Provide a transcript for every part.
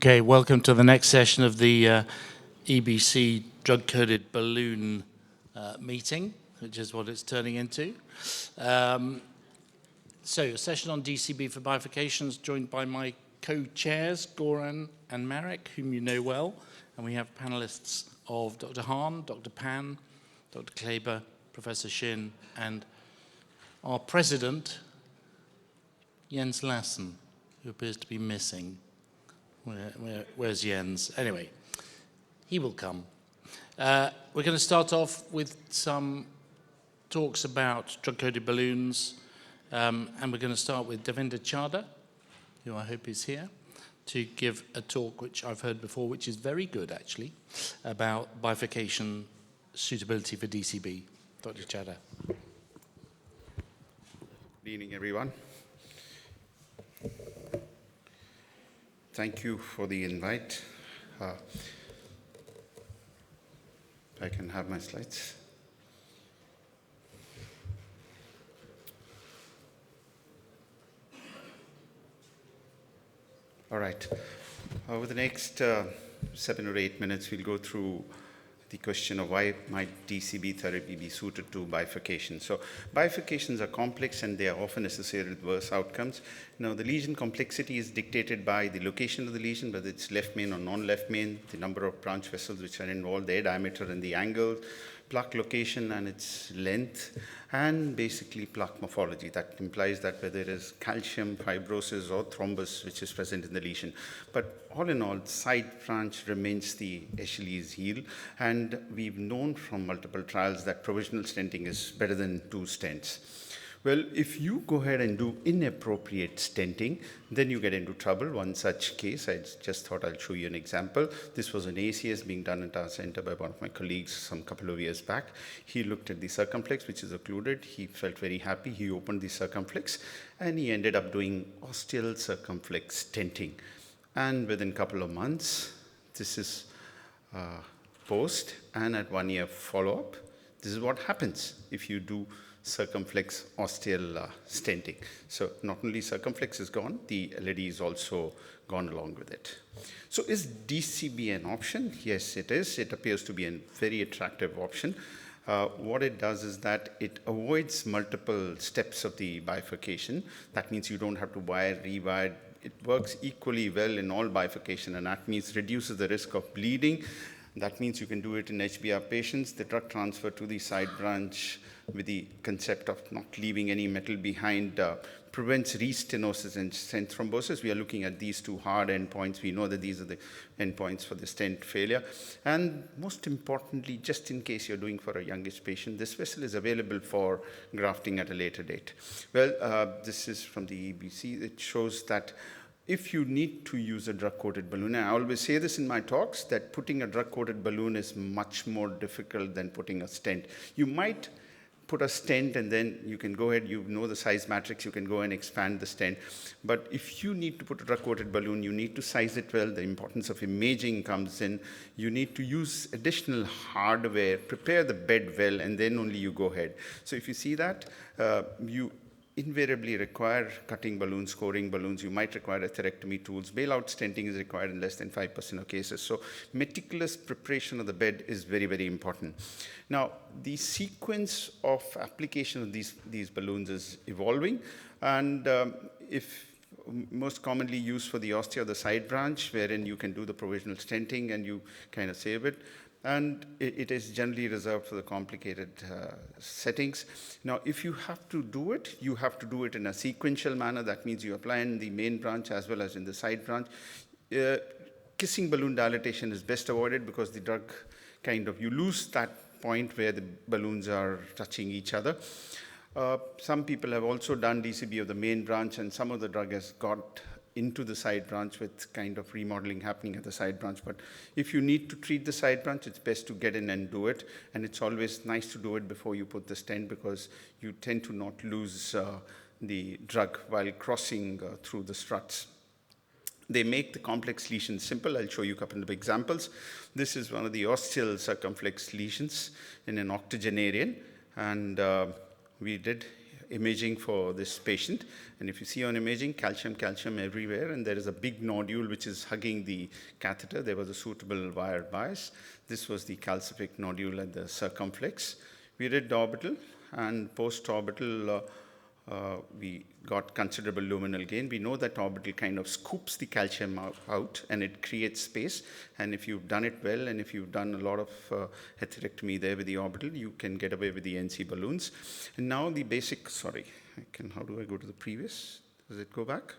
Okay, welcome to the next session of the EBC drug-coated balloon meeting, which is what it's turning into. So a session on DCB for bifurcations, joined by my co-chairs, Goran and Marek, whom you know well. And we have panelists of Dr. Hahn, Dr. Pan, Dr. Kleber, Professor Shin, and our president, Jens Lassen, who appears to be missing. Where's Jens? Anyway, he will come. We're going to start off with some talks about drug-coated balloons, and we're going to start with Davinder Chadha, who I hope is here, to give a talk which I've heard before, which is very good, actually, about bifurcation suitability for DCB. Dr. Chadha. Good evening, everyone. Thank you for the invite. If I can have my slides. All right. Over the next 7 or 8 minutes, we'll go through the question of why might DCB therapy be suited to bifurcation. So bifurcations are complex and they are often associated with worse outcomes. Now, the lesion complexity is dictated by the location of the lesion, whether it's left main or non-left main, the number of branch vessels which are involved, their diameter and the angle, plaque location and its length, and basically plaque morphology. That implies that whether it is calcium, fibrosis, or thrombus which is present in the lesion. But all in all, side branch remains the Achilles heel, and we've known from multiple trials that provisional stenting is better than 2 stents. Well, if you go ahead and do inappropriate stenting, then you get into trouble. One such case, I just thought I'll show you an example. This was an ACS being done at our center by one of my colleagues some couple of years back. He looked at the circumflex, which is occluded. He felt very happy. He opened the circumflex, and he ended up doing ostial circumflex stenting. And within a couple of months, this is post, and at 1 year follow-up, this is what happens if you do circumflex ostial stenting. So not only circumflex is gone, the LED is also gone along with it. So is DCB an option? Yes, it is. It appears to be a very attractive option. What it does is that it avoids multiple steps of the bifurcation. That means you don't have to wire, rewire. It works equally well in all bifurcation, and that means reduces the risk of bleeding. That means you can do it in HBR patients. The drug transfer to the side branch with the concept of not leaving any metal behind prevents restenosis and stent thrombosis. We are looking at these 2 hard endpoints. We know that these are the endpoints for the stent failure. And most importantly, just in case you're doing for a youngish patient, this vessel is available for grafting at a later date. Well, this is from the EBC. It shows that if you need to use a drug-coated balloon, and I always say this in my talks, that putting a drug-coated balloon is much more difficult than putting a stent. You might put a stent and then you can go ahead, you know the size matrix, you can go and expand the stent. But if you need to put a drug-coated balloon, you need to size it well. The importance of imaging comes in. You need to use additional hardware, prepare the bed well, and then only you go ahead. So if you see that, you invariably require cutting balloons, scoring balloons. You might require atherectomy tools. Bailout stenting is required in less than 5% of cases. So meticulous preparation of the bed is very, very important. Now, the sequence of application of these balloons is evolving. And if most commonly used for the ostia or the side branch, wherein you can do the provisional stenting and you kind of save it. And it is generally reserved for the complicated settings. Now, if you have to do it, you have to do it in a sequential manner. That means you apply in the main branch as well as in the side branch. Kissing balloon dilatation is best avoided because the drug you lose that point where the balloons are touching each other. Some people have also done DCB of the main branch, and some of the drug has got into the side branch with kind of remodeling happening at the side branch. But if you need to treat the side branch, it's best to get in and do it. And it's always nice to do it before you put the stent because you tend to not lose the drug while crossing through the struts. They make the complex lesions simple. I'll show you a couple of examples. This is one of the ostial circumflex lesions in an octogenarian. And we did imaging for this patient. And if you see on imaging, calcium everywhere, and there is a big nodule which is hugging the catheter. There was a suitable wire bias. This was the calcific nodule at the circumflex. We did the orbital, and post-orbital, we got considerable luminal gain. We know that orbital kind of scoops the calcium out and it creates space. And if you've done it well, and if you've done a lot of heterectomy there with the orbital, you can get away with the NC balloons. And now the basic, how do I go to the previous? Does it go back?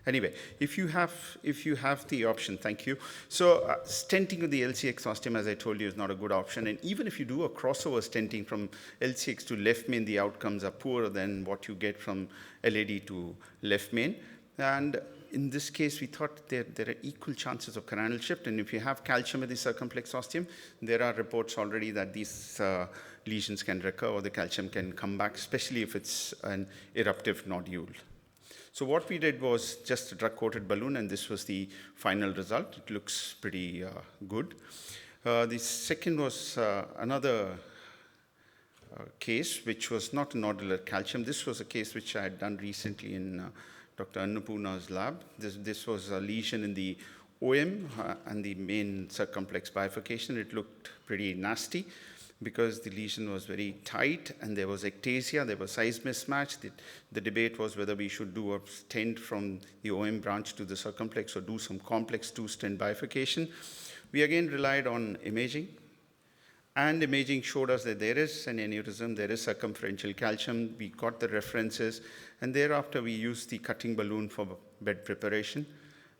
Anyway, if you have the option, thank you. So stenting with the LCX ostium, as I told you, is not a good option. And even if you do a crossover stenting from LCX to left main, the outcomes are poorer than what you get from LAD to left main. And in this case, we thought there are equal chances of canal shift. And if you have calcium at the circumflex ostium, there are reports already that these lesions can recur or the calcium can come back, especially if it's an eruptive nodule. So what we did was just a drug-coated balloon, and this was the final result. It looks pretty good. The second was another case, which was not nodular calcium. This was a case which I had done recently in Dr. Annapurna's lab. This was a lesion in the OM and the main circumflex bifurcation. It looked pretty nasty, because the lesion was very tight and there was ectasia, there was size mismatch. The debate was whether we should do a stent from the OM branch to the circumflex or do some complex two-stent bifurcation. We again relied on imaging, and imaging showed us that there is an aneurysm, there is circumferential calcium. We got the references, and thereafter we used the cutting balloon for bed preparation.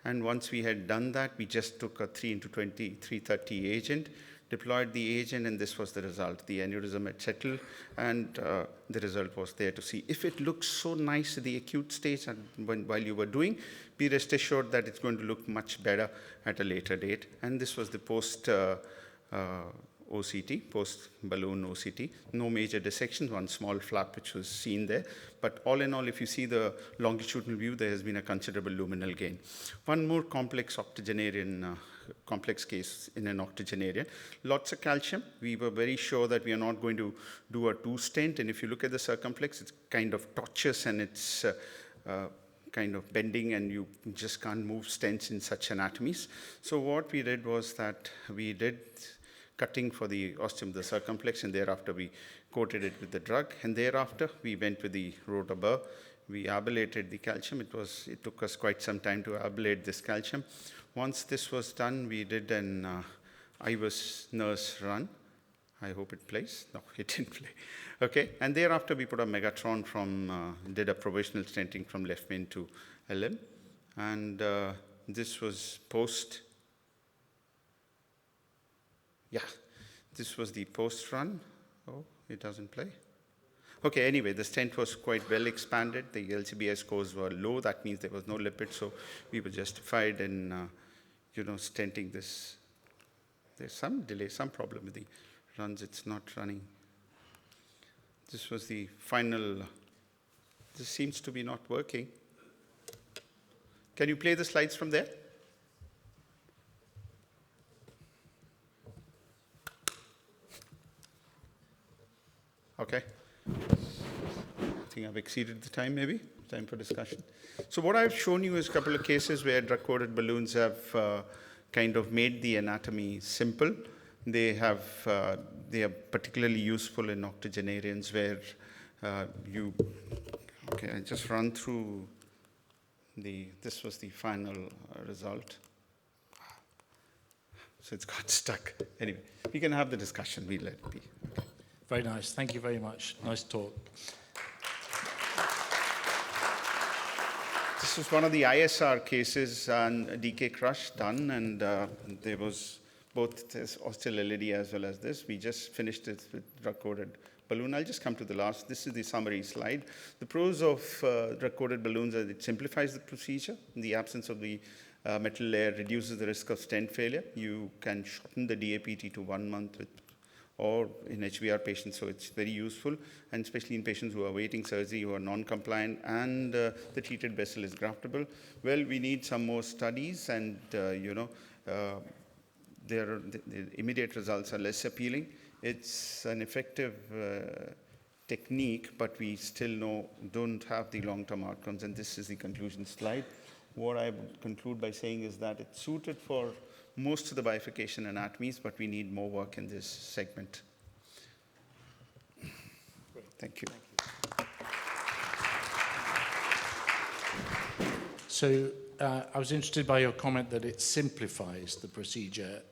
And once we had done that, we just took a 3x20, 330 agent, deployed the agent, and this was the result. The aneurysm had settled, and the result was there to see. If it looks so nice at the acute stage and while you were doing, be rest assured that it's going to look much better at a later date. And this was the post OCT, post-balloon OCT. No major dissections, one small flap which was seen there. But all in all, if you see the longitudinal view, there has been a considerable luminal gain. One more complex octogenarian complex case in an octogenarian. Lots of calcium. We were very sure that we are not going to do a two-stent. And if you look at the circumflex, it's kind of tortuous and it's kind of bending, and you just can't move stents in such anatomies. So what we did was that we did cutting for the ostium, the circumflex, and thereafter we coated it with the drug. And thereafter we went with the rotor-burr. We ablated the calcium. It took us quite some time to ablate this calcium. Once this was done, we did an IVUS nurse run. I hope it plays. No, it didn't play. Okay, and thereafter we put a Megatron did a provisional stenting from left main to LM. And this was this was the post run. Oh, it doesn't play. Okay, anyway, the stent was quite well expanded. The LCBS scores were low. That means there was no lipid, so we were justified in, stenting this. There's some delay, some problem with the runs. It's not running. This was the final. This seems to be not working. Can you play the slides from there? Okay. I think I've exceeded the time, maybe. Time for discussion. So what I've shown you is a couple of cases where drug-coated balloons have kind of made the anatomy simple. They are particularly useful in octogenarians where I just run through this was the final result. So it's got stuck. Anyway, we can have the discussion. We'll let it be. Okay. Very nice. Thank you very much. Nice talk. This was one of the ISR cases on DK crush done, and there was both this ostial LAD as well as this. We just finished it with drug-coated balloon. I'll just come to the last. This is the summary slide. The pros of drug-coated balloons are it simplifies the procedure. In the absence of the metal layer, reduces the risk of stent failure. You can shorten the DAPT to 1 month or in HBR patients, so it's very useful, and especially in patients who are awaiting surgery, who are non-compliant, and the treated vessel is graftable. Well, we need some more studies, and the immediate results are less appealing. It's an effective technique, but we still don't have the long-term outcomes, and this is the conclusion slide. What I would conclude by saying is that it's suited for most of the bifurcation anatomies, but we need more work in this segment. Great. Thank you. So I was interested by your comment that it simplifies the procedure.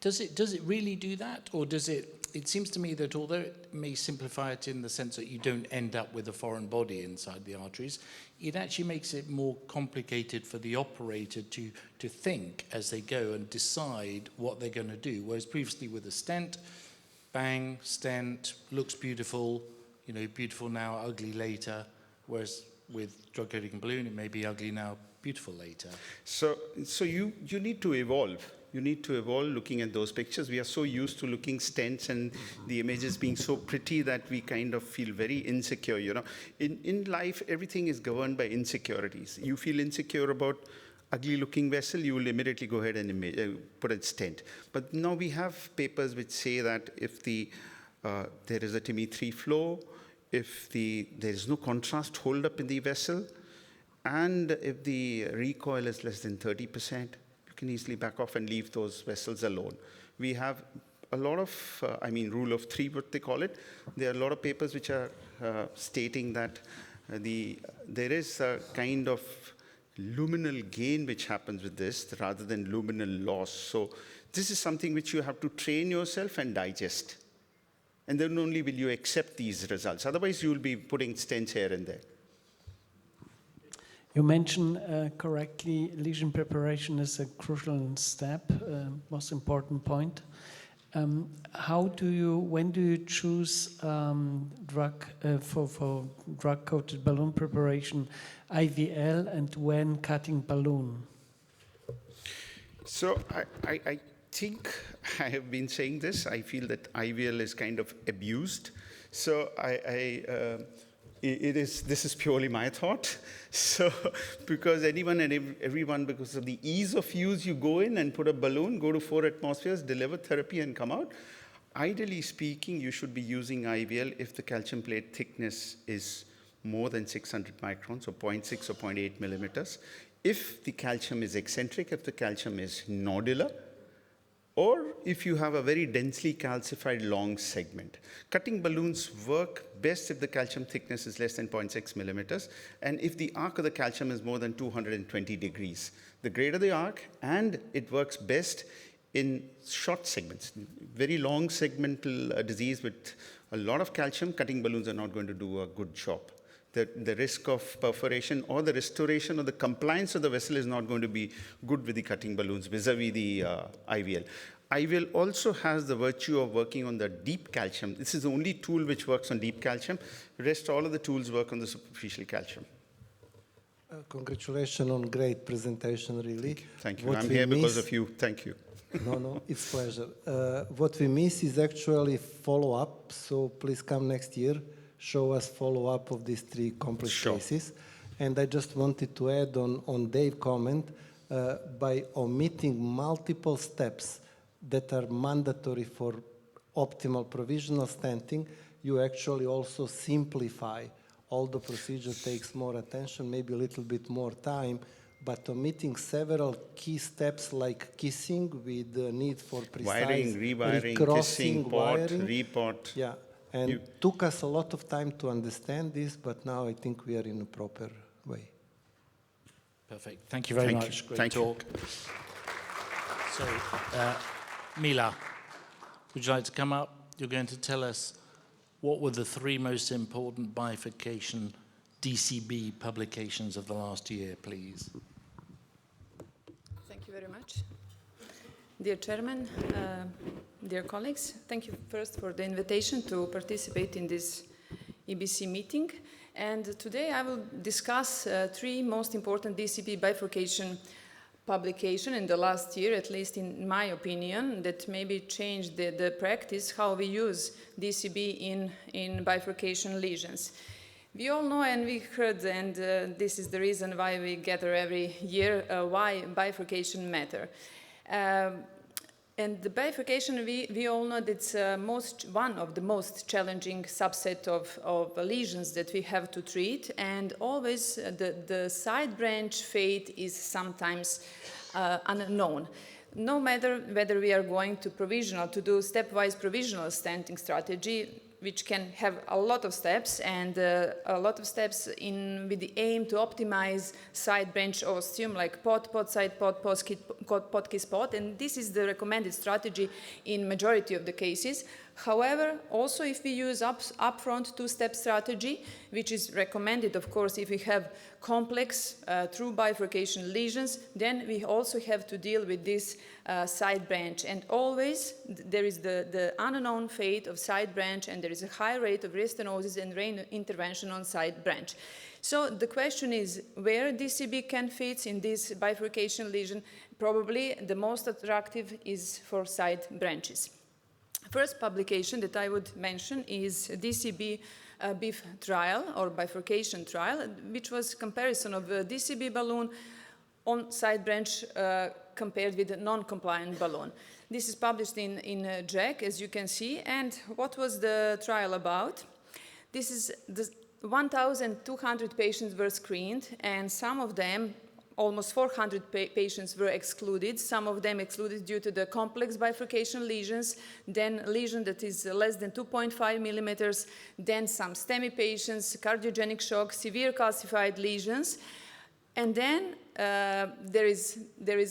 Does it really do that, or does it? It seems to me that although it may simplify it in the sense that you don't end up with a foreign body inside the arteries, it actually makes it more complicated for the operator to think as they go and decide what they're going to do. Whereas previously with a stent, bang, stent, looks beautiful, beautiful now, ugly later. Whereas with drug-coating balloon, it may be ugly now, beautiful later. So you need to evolve. You need to evolve looking at those pictures. We are so used to looking stents and the images being so pretty that we kind of feel very insecure, In life, everything is governed by insecurities. You feel insecure about ugly looking vessel, you will immediately go ahead and put a stent. But now we have papers which say that if there is a TIMI 3 flow, if there is no contrast hold up in the vessel, and if the recoil is less than 30%, can easily back off and leave those vessels alone. We have a lot of, rule of three, what they call it. There are a lot of papers which are stating that there is a kind of luminal gain which happens with this rather than luminal loss. So this is something which you have to train yourself and digest. And then only will you accept these results. Otherwise, you will be putting stents here and there. You mentioned correctly lesion preparation is a crucial step, most important point. When do you choose for drug-coated balloon preparation, IVL, and when cutting balloon? So I think I have been saying this. I feel that IVL is kind of abused. So this is purely my thought. So, because anyone and everyone, because of the ease of use, you go in and put a balloon, go to 4 atmospheres, deliver therapy, and come out. Ideally speaking, you should be using IVL if the calcium plate thickness is more than 600 microns, or 0.6 or 0.8 millimeters. If the calcium is eccentric, if the calcium is nodular, or if you have a very densely calcified long segment. Cutting balloons work best if the calcium thickness is less than 0.6 millimeters, and if the arc of the calcium is more than 220 degrees. The greater the arc, and it works best in short segments. Very long segmental disease with a lot of calcium, cutting balloons are not going to do a good job. The risk of perforation or the restoration or the compliance of the vessel is not going to be good with the cutting balloons vis-a-vis the IVL. IVL also has the virtue of working on the deep calcium. This is the only tool which works on deep calcium. The rest, all of the tools work on the superficial calcium. Congratulations on great presentation, really. Thank you. I'm here because of you. Thank you. No, it's a pleasure. What we miss is actually follow-up, so please come next year. Show us follow-up of these 3 complex cases. And I just wanted to add on Dave's comment, by omitting multiple steps that are mandatory for optimal provisional stenting, you actually also simplify. All the procedure takes more attention, maybe a little bit more time, but omitting several key steps like kissing with the need for precise wiring, rewiring, kissing, pot, repot. Yeah. And it took us a lot of time to understand this, but now I think we are in a proper way. Perfect. Thank you very much. Great talk. So, Mila, would you like to come up? You're going to tell us what were the 3 most important bifurcation DCB publications of the last year, please. Thank you very much. Dear Chairman, dear colleagues, thank you first for the invitation to participate in this EBC meeting. And today I will discuss 3 most important DCB bifurcation publication in the last year, at least in my opinion, that maybe changed the practice, how we use DCB in bifurcation lesions. We all know and we heard, and this is the reason why we gather every year, why bifurcation matter. And the bifurcation, we all know that's one of the most challenging subset of lesions that we have to treat, and always the side branch fate is sometimes unknown. No matter whether we are going to do stepwise provisional stenting strategy, which can have a lot of steps and a lot of steps with the aim to optimize side branch osteum, like pot, side pot, pot, kiss pot, and this is the recommended strategy in majority of the cases. However, also if we use upfront two-step strategy, which is recommended, of course, if we have complex true bifurcation lesions, then we also have to deal with this side branch. And always there is the unknown fate of side branch, and there is a high rate of restenosis and intervention on side branch. So the question is where DCB can fit in this bifurcation lesion. Probably the most attractive is for side branches. First publication that I would mention is DCB BIF trial or bifurcation trial, which was comparison of a DCB balloon on side branch compared with a non-compliant balloon. This is published in JACC, as you can see. And what was the trial about? This is 1,200 patients were screened, and some of them, almost 400 patients were excluded, some of them excluded due to the complex bifurcation lesions, then lesion that is less than 2.5 millimeters, then some STEMI patients, cardiogenic shock, severe calcified lesions, and then there is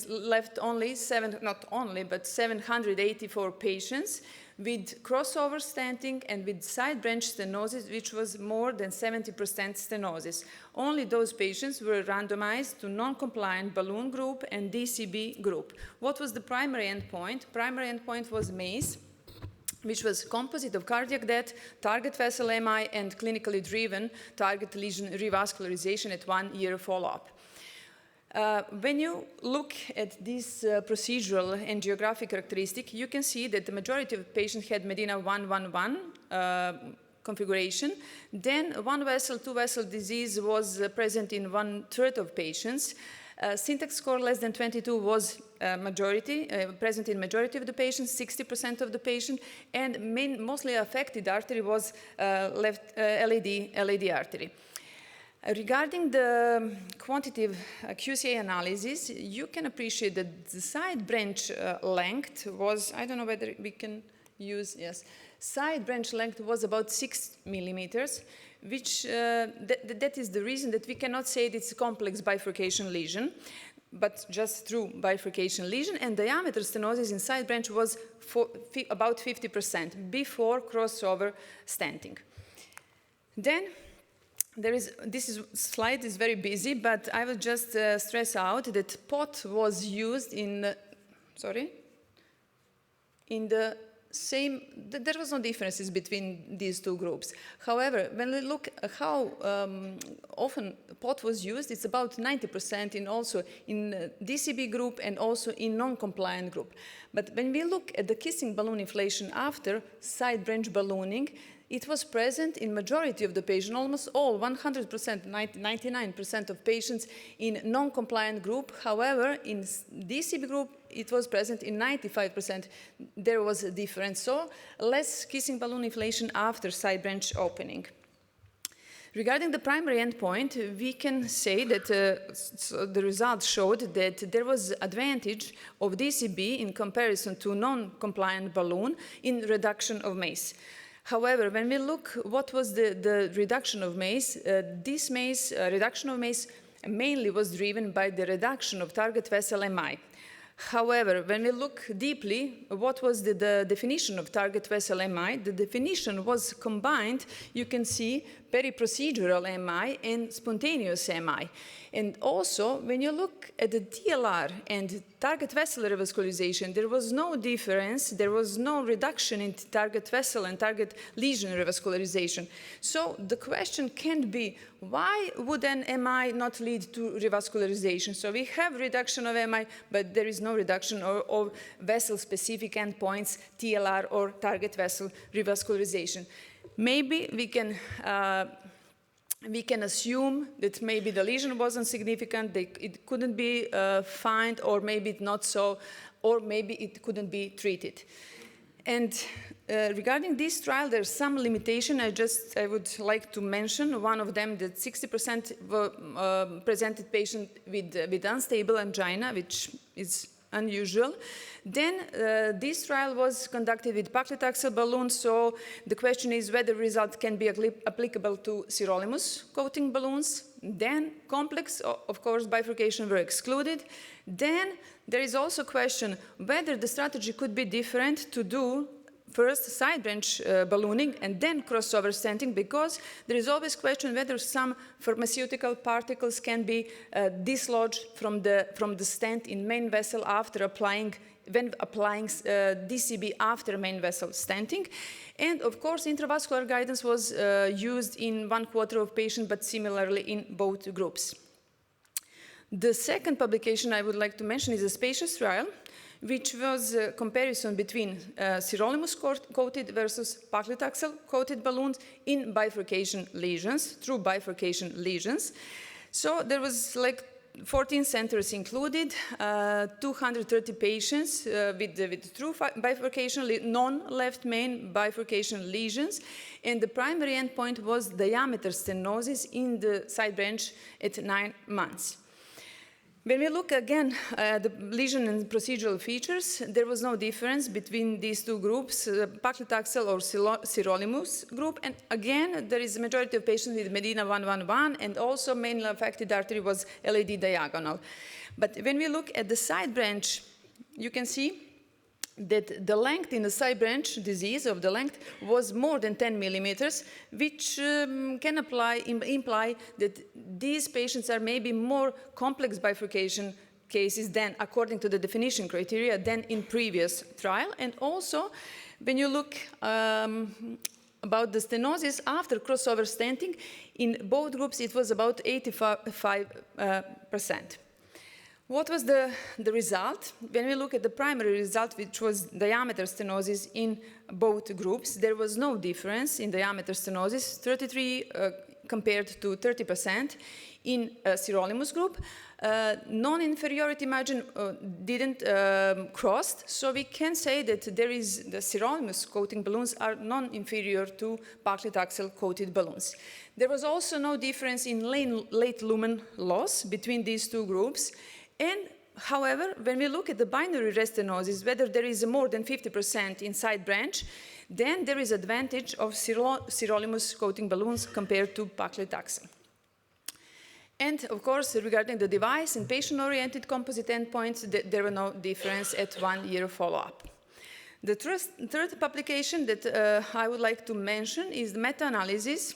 left only 784 patients with crossover stenting and with side branch stenosis, which was more than 70% stenosis. Only those patients were randomized to non-compliant balloon group and DCB group. What was the primary endpoint? Primary endpoint was MACE, which was composite of cardiac death, target vessel MI, and clinically driven target lesion revascularization at 1 year follow-up. When you look at this procedural and geographic characteristic, you can see that the majority of patients had Medina 1-1-1 configuration. Then one vessel, two vessel disease was present in 1/3 of patients. Syntax score less than 22 was present in majority of the patients, 60% of the patient, and mostly affected artery was left LAD artery. Regarding the quantitative QCA analysis, you can appreciate that the side branch length was, I don't know whether we can use, yes, side branch length was about 6 millimeters, which that is the reason that we cannot say it's a complex bifurcation lesion, but just through bifurcation lesion, and diameter stenosis in side branch was about 50% before crossover stenting. Then, this slide is very busy, but I will just stress out that pot was used in the same, there was no differences between these two groups. However, when we look at how often pot was used, it's about 90% also in DCB group and also in non-compliant group. But when we look at the kissing balloon inflation after side branch ballooning, it was present in majority of the patients, almost all, 100%, 99% of patients in non-compliant group. However, in DCB group, it was present in 95%. There was a difference. So less kissing balloon inflation after side branch opening. Regarding the primary endpoint, we can say that the results showed that there was advantage of DCB in comparison to non-compliant balloon in reduction of MACE. However, when we look what was the reduction of MACE, this MACE, reduction of MACE mainly was driven by the reduction of target vessel MI. However, when we look deeply, what was the definition of target vessel MI? The definition was combined, you can see, periprocedural MI and spontaneous MI. And also, when you look at the TLR and target vessel revascularization, there was no difference, there was no reduction in target vessel and target lesion revascularization. So the question can be, why would an MI not lead to revascularization? So we have reduction of MI, but there is no reduction of vessel-specific endpoints, TLR or target vessel revascularization. Maybe we can assume that maybe the lesion wasn't significant, it couldn't be found, or maybe not so or maybe it couldn't be treated. And regarding this trial, there's some limitation. I would like to mention one of them, that 60% presented patient with unstable angina, which is unusual. Then this trial was conducted with paclitaxel balloons, so the question is whether result can be applicable to sirolimus coating balloons. Then complex, of course, bifurcation were excluded. Then there is also a question whether the strategy could be different to do first side branch ballooning and then crossover stenting, because there is always question whether some pharmaceutical particles can be dislodged from the stent in main vessel when applying DCB after main vessel stenting. And of course, intravascular guidance was used in 1/4 of patients, but similarly in both groups. The second publication I would like to mention is a spacious trial, which was a comparison between sirolimus-coated versus paclitaxel-coated balloons in bifurcation lesions, true bifurcation lesions. So there was like 14 centers included, 230 patients with true bifurcation, non-left main bifurcation lesions, and the primary endpoint was diameter stenosis in the side branch at 9 months. When we look again at the lesion and procedural features, there was no difference between these two groups, paclitaxel or sirolimus group. And again, there is a majority of patients with Medina 111, and also mainly affected artery was LAD diagonal. But when we look at the side branch, you can see that the length in the side branch disease of the length was more than 10 millimeters, which can imply that these patients are maybe more complex bifurcation cases than, according to the definition criteria, than in previous trial. And also, when you look about the stenosis after crossover stenting, in both groups it was about 85%. What was the result? When we look at the primary result, which was diameter stenosis in both groups, there was no difference in diameter stenosis, 33 compared to 30% in sirolimus group. Non-inferiority margin didn't cross, so we can say that the sirolimus coating balloons are non-inferior to paclitaxel coated balloons. There was also no difference in late lumen loss between these two groups. And, however, when we look at the binary restenosis, whether there is more than 50% in side branch, then there is advantage of sirolimus coating balloons compared to paclitaxel. And, of course, regarding the device and patient-oriented composite endpoints, there were no difference at 1 year follow-up. The third publication that I would like to mention is the meta-analysis,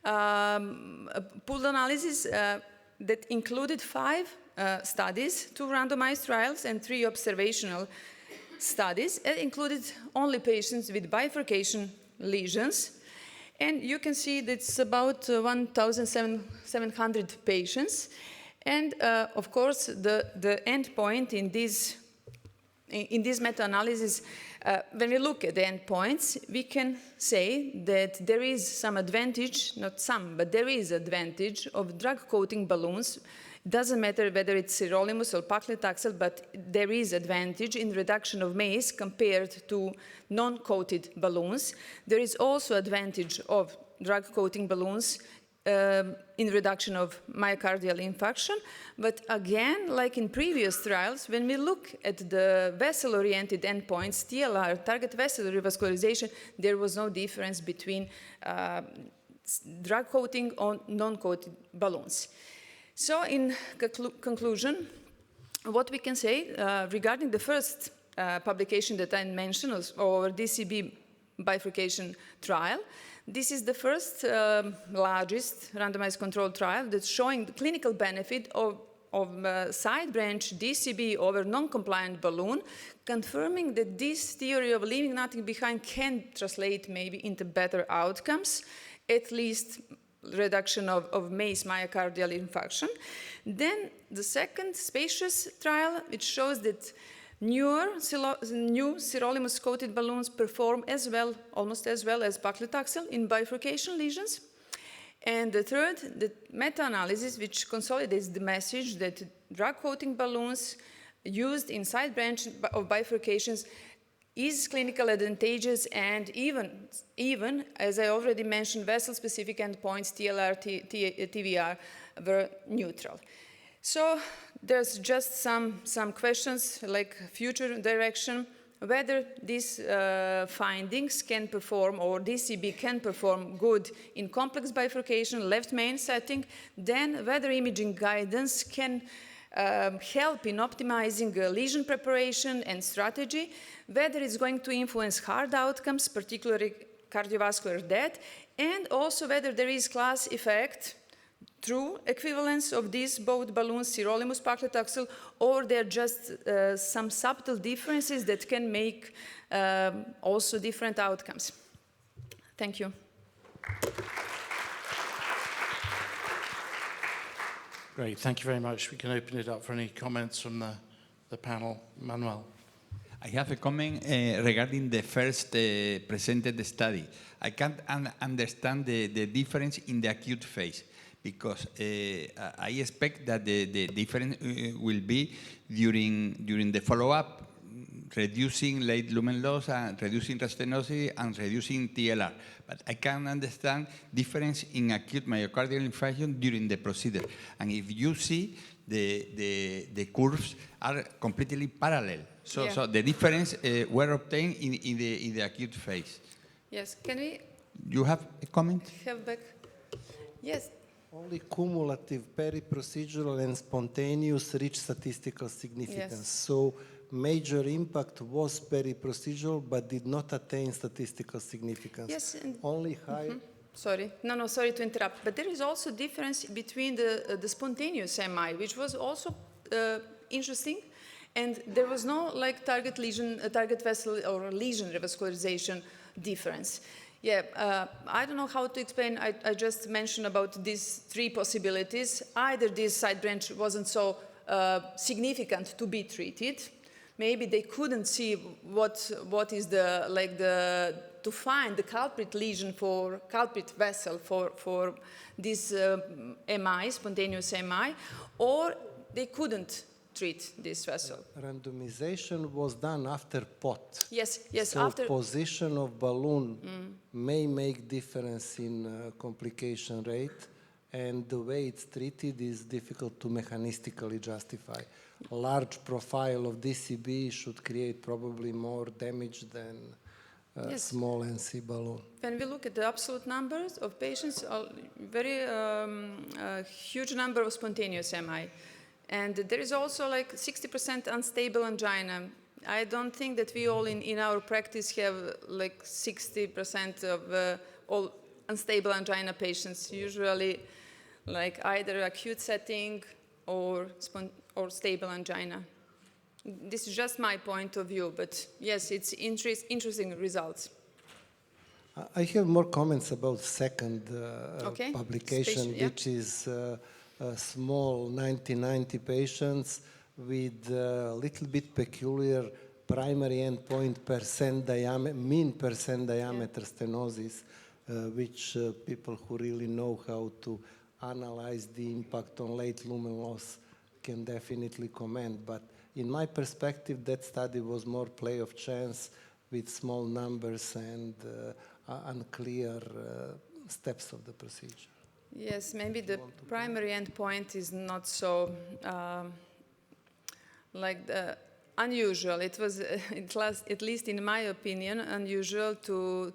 pooled analysis that included 5 studies, 2 randomized trials and 3 observational studies. It included only patients with bifurcation lesions. And you can see that it's about 1,700 patients. And of course, the endpoint in this meta-analysis, when we look at the endpoints, we can say that there is some advantage, not some, but there is advantage of drug coating balloons. It doesn't matter whether it's sirolimus or paclitaxel, but there is advantage in reduction of MACE compared to non-coated balloons. There is also advantage of drug coating balloons in reduction of myocardial infarction. But again, like in previous trials, when we look at the vessel-oriented endpoints, TLR, target vessel revascularization, there was no difference between drug coating or non-coated balloons. So in conclusion, what we can say regarding the first publication that I mentioned, or DCB bifurcation trial, this is the first largest randomized controlled trial that's showing the clinical benefit of side branch DCB over non-compliant balloon, confirming that this theory of leaving nothing behind can translate maybe into better outcomes, at least reduction of MACE myocardial infarction. Then the second spacious trial, which shows that new sirolimus-coated balloons perform as well, almost as well as paclitaxel in bifurcation lesions. And the third, the meta-analysis, which consolidates the message that drug coating balloons used in side branch of bifurcations is clinical advantageous, and even, as I already mentioned, vessel-specific endpoints, TLR, TVR, were neutral. So there's just some questions like future direction, whether these findings can perform, or DCB can perform good in complex bifurcation, left main setting, then whether imaging guidance can help in optimizing lesion preparation and strategy, whether it's going to influence hard outcomes, particularly cardiovascular death, and also whether there is class effect through equivalence of these both balloons, sirolimus, paclitaxel, or they're just some subtle differences that can make also different outcomes. Thank you. Great, thank you very much. We can open it up for any comments from the panel. Manuel. I have a comment regarding the first presented study. I can't understand the difference in the acute phase, because I expect that the difference will be during the follow-up, reducing late lumen loss, and reducing restenosis, and reducing TLR. But I can understand difference in acute myocardial infarction during the procedure. And if you see, the curves are completely parallel. So, yeah. So the difference were obtained in the acute phase. Yes, can we You have a comment? have back? Yes. Only cumulative peri-procedural and spontaneous reach statistical significance. Yes. So major impact was peri-procedural but did not attain statistical significance. Yes, and Only high. sorry, no, sorry to interrupt. But there is also difference between the spontaneous MI, which was also interesting, and there was no like target vessel or lesion revascularization difference. Yeah, I don't know how to explain. I just mentioned about these three possibilities. Either this side branch wasn't so significant to be treated. Maybe they couldn't see what is to find the culprit lesion for culprit vessel for this MI, spontaneous MI, or they couldn't treat this vessel. Randomization was done after POT. Yes, So after. position of balloon may make difference in complication rate, and the way it's treated is difficult to mechanistically justify. A large profile of DCB should create probably more damage than Yes. small NC balloon. When we look at the absolute numbers of patients, very huge number of spontaneous MI. And there is also like 60% unstable angina. I don't think that we all in our practice have like 60% of all unstable angina patients, usually like either acute setting or stable angina. This is just my point of view, but yes, it's interesting results. I have more comments about second Okay. publication, Yeah. which is small 90 patients with a little bit peculiar primary endpoint mean percent diameter stenosis, which people who really know how to analyze the impact on late lumen loss can definitely comment. But in my perspective, that study was more play of chance with small numbers and unclear steps of the procedure. Yes, maybe the primary endpoint is not so unusual. It was, at least in my opinion, unusual to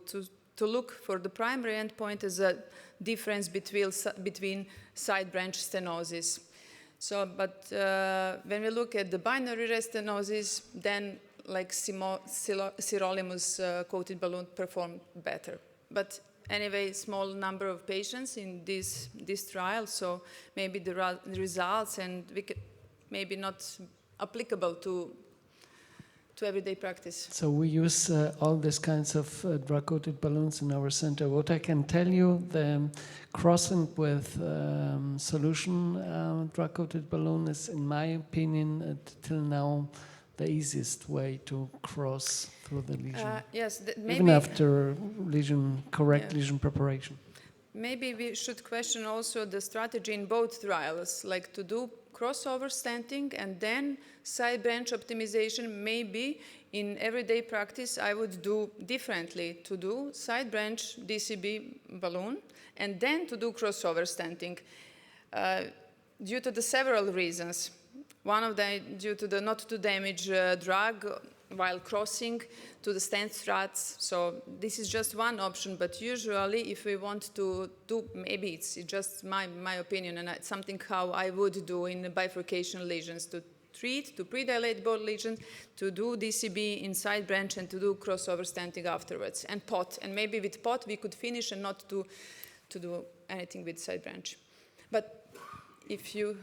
look for the primary endpoint as a difference between side branch stenosis. So, but when we look at the binary restenosis, then like sirolimus coated balloon performed better. But anyway, small number of patients in this trial, so maybe the results and maybe not applicable to everyday practice. So we use all these kinds of drug-coated balloons in our center. What I can tell you, the crossing with solution drug-coated balloon is, in my opinion, till now, the easiest way to cross through the lesion. Yes, maybe, even after correct lesion preparation. Maybe we should question also the strategy in both trials, like to do crossover stenting and then side branch optimization. Maybe in everyday practice I would do differently, to do side branch DCB balloon and then to do crossover stenting due to the several reasons. One of them due to the not to damage drug while crossing to the stent struts. So this is just one option, but usually if we want to do, maybe it's just my opinion and it's something how I would do in bifurcation lesions, to treat, to predilate both lesions, to do DCB in side branch and to do crossover stenting afterwards, and pot. And maybe with pot we could finish and not to do anything with side branch. But if you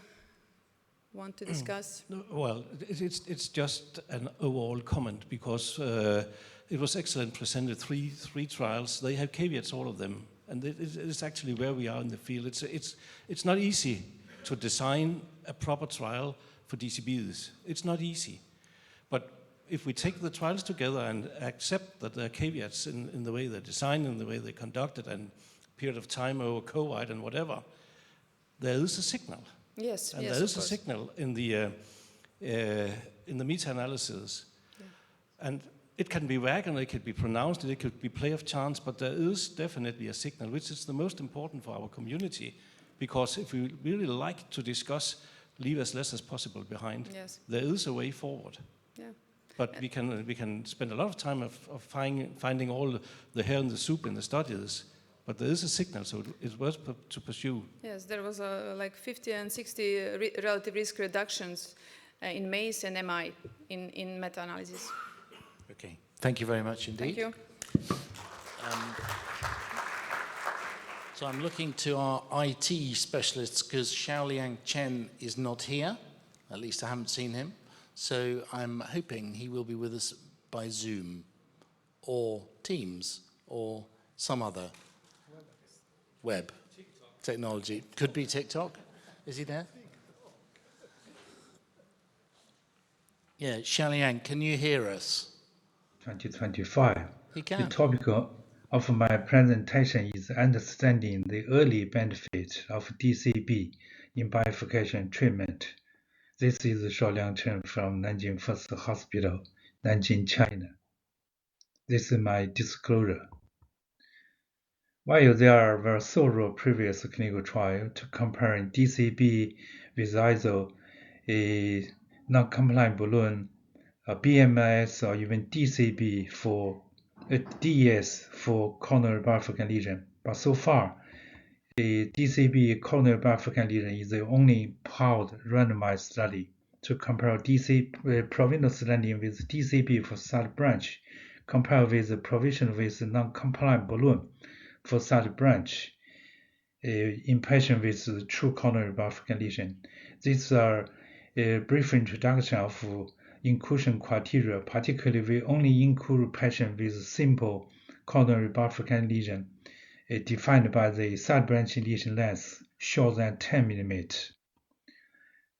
want to discuss? Well, it's just an overall comment because it was excellent presented, three trials. They have caveats, all of them, and it's actually where we are in the field. It's not easy to design a proper trial for DCBs. It's not easy, but if we take the trials together and accept that there are caveats in the way they're designed and the way they're conducted and period of time over COVID and whatever, there is a signal. Yes, and yes, there is a signal in the meta-analysis, and it can be vague and it could be pronounced and it could be play of chance, but there is definitely a signal, which is the most important for our community, because if we really like to discuss, leave as less as possible behind. Yes. There is a way forward. Yeah. But we can spend a lot of time of finding all the hair in the soup in the studies. But there is a signal, so it's worth to pursue. Yes, there was like 50 and 60 relative risk reductions in MACE and MI in meta-analysis. Okay, thank you very much indeed. Thank you. So I'm looking to our IT specialists because Shao-Liang Chen is not here. At least I haven't seen him. So I'm hoping he will be with us by Zoom or Teams or some other web technology. Could be TikTok. Is he there? Yeah, Shao-Liang, can you hear us? 2025. He can. The topic of my presentation is understanding the early benefit of DCB in bifurcation treatment. This is Shao-Liang Chen from Nanjing First Hospital, Nanjing, China. This is my disclosure. While there were several previous clinical trials to comparing DCB with either a non-compliant balloon, a BMS, or even DCB for DES for coronary bifurcation lesion, but so far, the DCB coronary bifurcation lesion is the only powered randomized study to compare provisional stenting with DCB for side branch, compared with the provision with non-compliant balloon for side branch in patients with true coronary bifurcation lesion. These are a brief introduction of inclusion criteria. Particularly, we only include patients with simple coronary bifurcation lesion defined by the side branch lesion length shorter than 10 mm.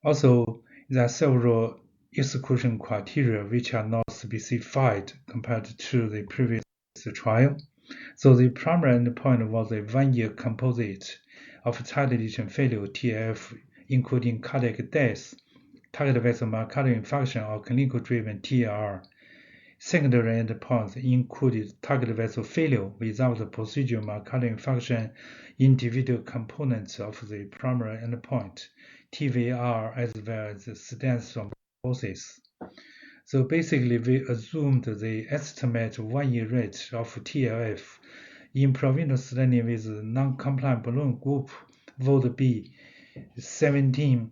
Also, there are several exclusion criteria which are not specified compared to the previous trial. So the primary endpoint was a one-year composite of target lesion failure (TF), including cardiac death, target vessel myocardial infarction, or clinical-driven TR. Secondary endpoints included target vessel failure without procedural myocardial infarction, individual components of the primary endpoint, TVR, as well as stent thrombosis. So basically, we assumed the estimate one-year rate of TLF in provisional stenting with non-compliant balloon group would be 17%,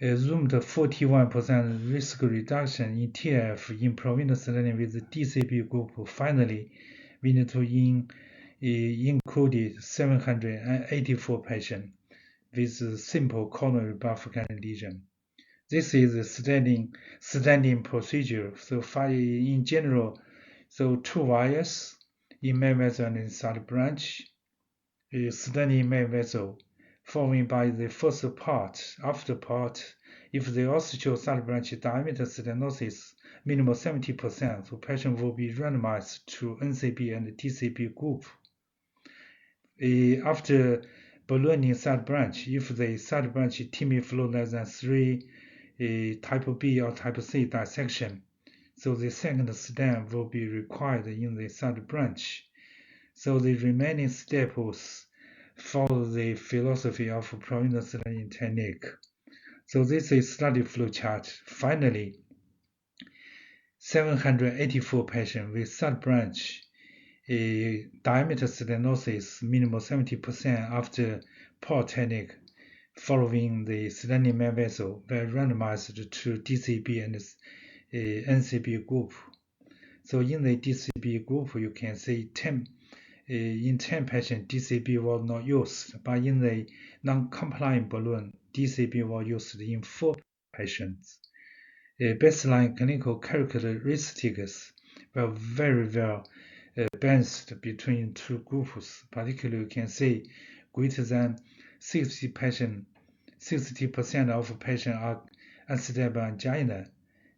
assumed 41% risk reduction in TLF in provisional stenting with the DCB group. Finally, we need to include 784 patients with simple coronary bifurcation lesion. This is a stenting procedure. So in general, so 2 wires in main vessel and in side branch, stenting main vessel, followed by the first part. After part, if the ostial side branch diameter stenosis minimum 70%, so patient will be randomized to NCB and DCB group. After ballooning side branch. If the side branch TME flow less than 3, type B or type C dissection, so the second stem will be required in the side branch. So the remaining steps follow the philosophy of provenance learning technique. So this is study flow chart. Finally, 784 patients with side branch diameter stenosis minimal 70% after POR technique following the staining main vessel were randomized to DCB and NCB group. So in the DCB group, you can see in 10 patients, DCB was not used, but in the non-compliant balloon, DCB was used in 4 patients. Baseline clinical characteristics were very well balanced between 2 groups. Particularly, you can see greater than 60% of patients are unstable angina,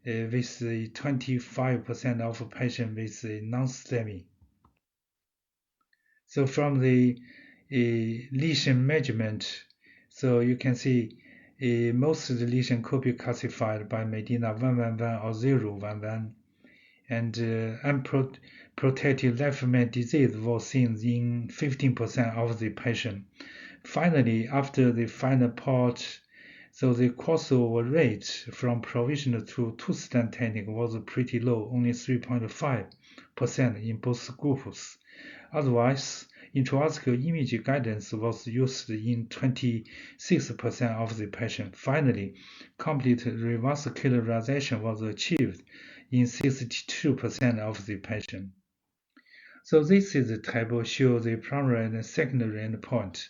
with 25% of patients with non-STEMI. So from the lesion measurement, so you can see most of the lesion could be classified by Medina 111 or 011, and unprotected left main disease was seen in 15% of the patient. Finally, after the final part, so the crossover rate from provisional to two-stent technique was pretty low, only 3.5% in both groups. Otherwise, intravascular image guidance was used in 26% of the patient. Finally, complete revascularization was achieved in 62% of the patient. So this is the table shows the primary and secondary endpoint.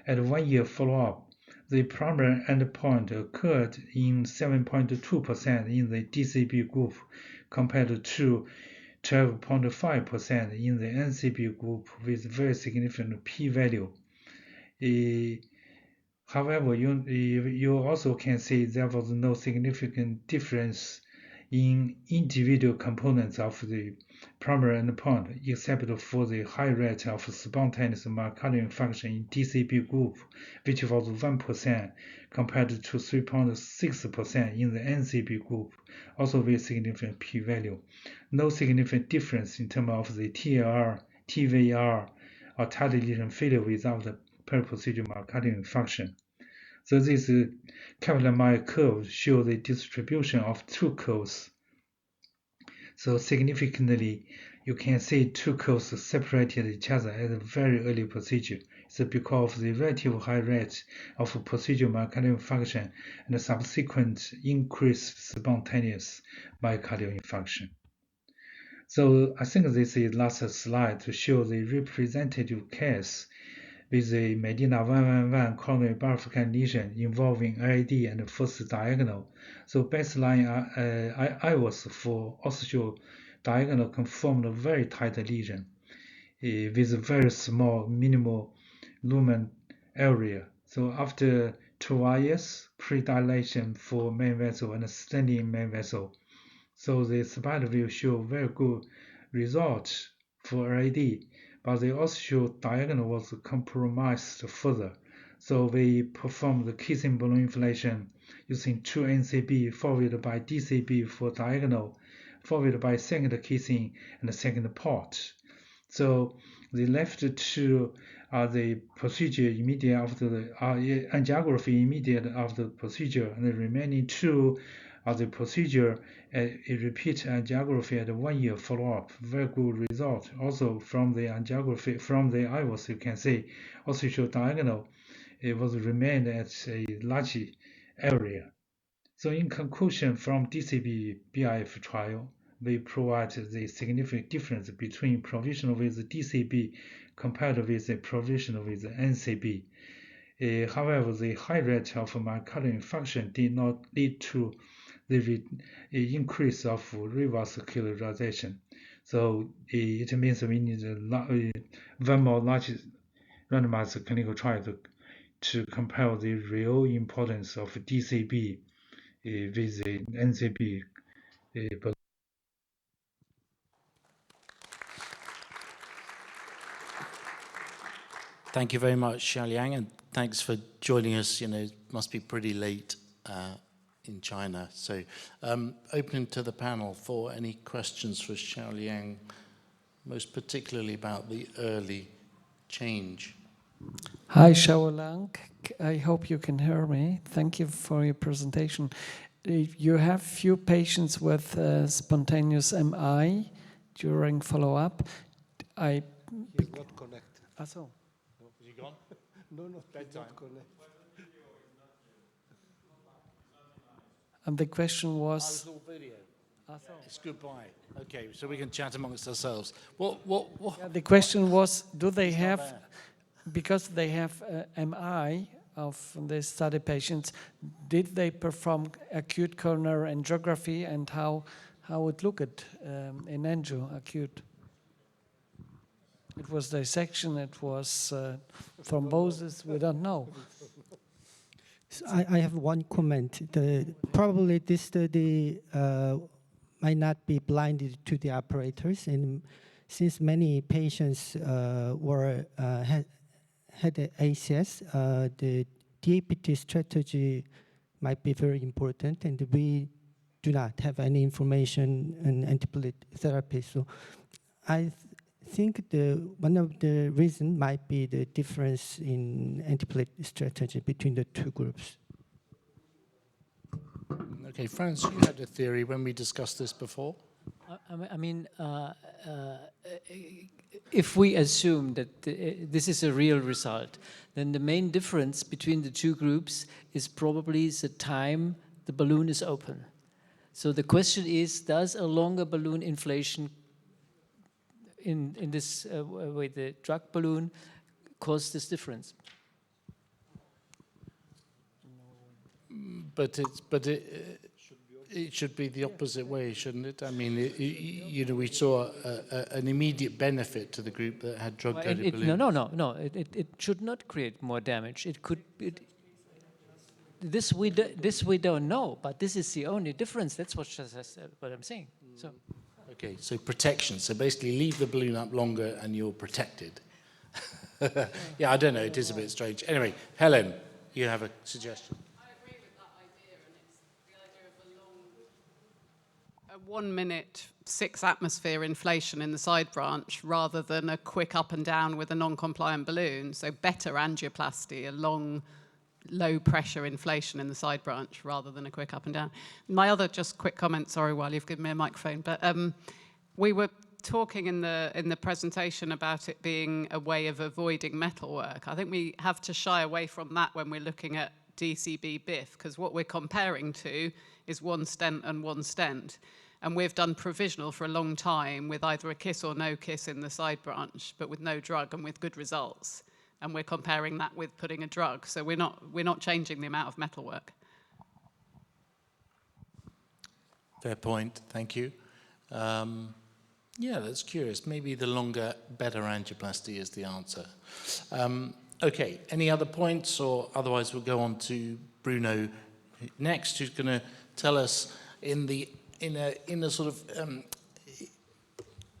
At 1 year follow-up, the primary endpoint occurred in 7.2% in the DCB group compared to 12.5% in the NCB group with very significant p-value. However, you also can see there was no significant difference in individual components of the primary endpoint, except for the high rate of spontaneous myocardial infarction in DCB group, which was 1% compared to 3.6% in the NCB group, also with significant p-value. No significant difference in terms of the TLR, TVR, or tardive lesion failure without the per-procedure myocardial infarction. So this Kaplan-Meier curve shows the distribution of 2 curves. So significantly, you can see 2 curves separated each other at a very early procedure. It's because of the relative high rate of procedural myocardial infarction and the subsequent increased spontaneous myocardial infarction. So I think this is the last slide to show the representative case with the Medina 111 coronary bifurcation lesion involving LAD and first diagonal. So baseline I was for ostial diagonal confirmed a very tight lesion with a very small minimal lumen area. So after 2 hours, pre-dilation for main vessel and standing main vessel. So the spider view show very good results for LAD, but the ostial diagonal was compromised further. So we performed the kissing balloon inflation using 2 NCB followed by DCB for diagonal, followed by second kissing and the second port. So the left 2 are the procedure immediate after the angiography immediate after the procedure, and the remaining 2 are the procedure a repeat angiography at 1 year follow-up. Very good result. Also from the angiography, from the IVOS, you can see ostial diagonal it was remained at a large area. So in conclusion, from DCB BIF trial, we provide the significant difference between provisional with DCB compared with the provisional with NCB. However, the high rate of myocardial infarction did not lead to the increase of revascularization. So it means we need one more large randomized clinical trial to compare the real importance of DCB with the NCB. Thank you very much, Shao-Liang, and thanks for joining us. You know, it must be pretty late in China. So open to the panel for any questions for Shao-Liang, most particularly about the early change. Hi, Shao-Liang. I hope you can hear me. Thank you for your presentation. You have few patients with spontaneous MI during follow-up. He's not connected. So. Is he gone? No, Bedtime. not connected. And the question was... Video. It's goodbye. Okay, so we can chat amongst ourselves. What? Yeah, the question was, do they have, because they have MI of the study patients, did they perform acute coronary angiography, and how it looked in angio acute? It was dissection, it was thrombosis, we don't know. So I have one comment. Probably this study might not be blinded to the operators, and since many patients had the ACS, the DAPT strategy might be very important, and we do not have any information on antiplatelet therapy. So I think one of the reasons might be the difference in antiplatelet strategy between the two groups. Okay, Franz, you had a theory when we discussed this before. I mean, if we assume that this is a real result, then the main difference between the two groups is probably the time the balloon is open. So the question is, does a longer balloon inflation in this way, the drug balloon, cause this difference? But it should be the opposite way, shouldn't it? I mean, you know, we saw an immediate benefit to the group that had drug-coated balloons. No. It should not create more damage. It could. This we don't know, but this is the only difference. That's what I'm saying. So. Okay, so protection. So basically, leave the balloon up longer, and you're protected. Yeah, I don't know. It is a bit strange. Anyway, Helen, you have a suggestion. 1 minute, 6 atmosphere inflation in the side branch rather than a quick up and down with a non-compliant balloon. So better angioplasty, a long, low pressure inflation in the side branch rather than a quick up and down. My other just quick comment, sorry, while you've given me a microphone, but we were talking in the presentation about it being a way of avoiding metalwork. I think we have to shy away from that when we're looking at DCB BIF, because what we're comparing to is one stent and one stent. And we've done provisional for a long time with either a kiss or no kiss in the side branch, but with no drug and with good results. And we're comparing that with putting a drug. So we're not changing the amount of metalwork. Fair point. Thank you. Yeah, that's curious. Maybe the longer, better angioplasty is the answer. Okay, any other points, or otherwise we'll go on to Bruno next, who's going to tell us in a sort of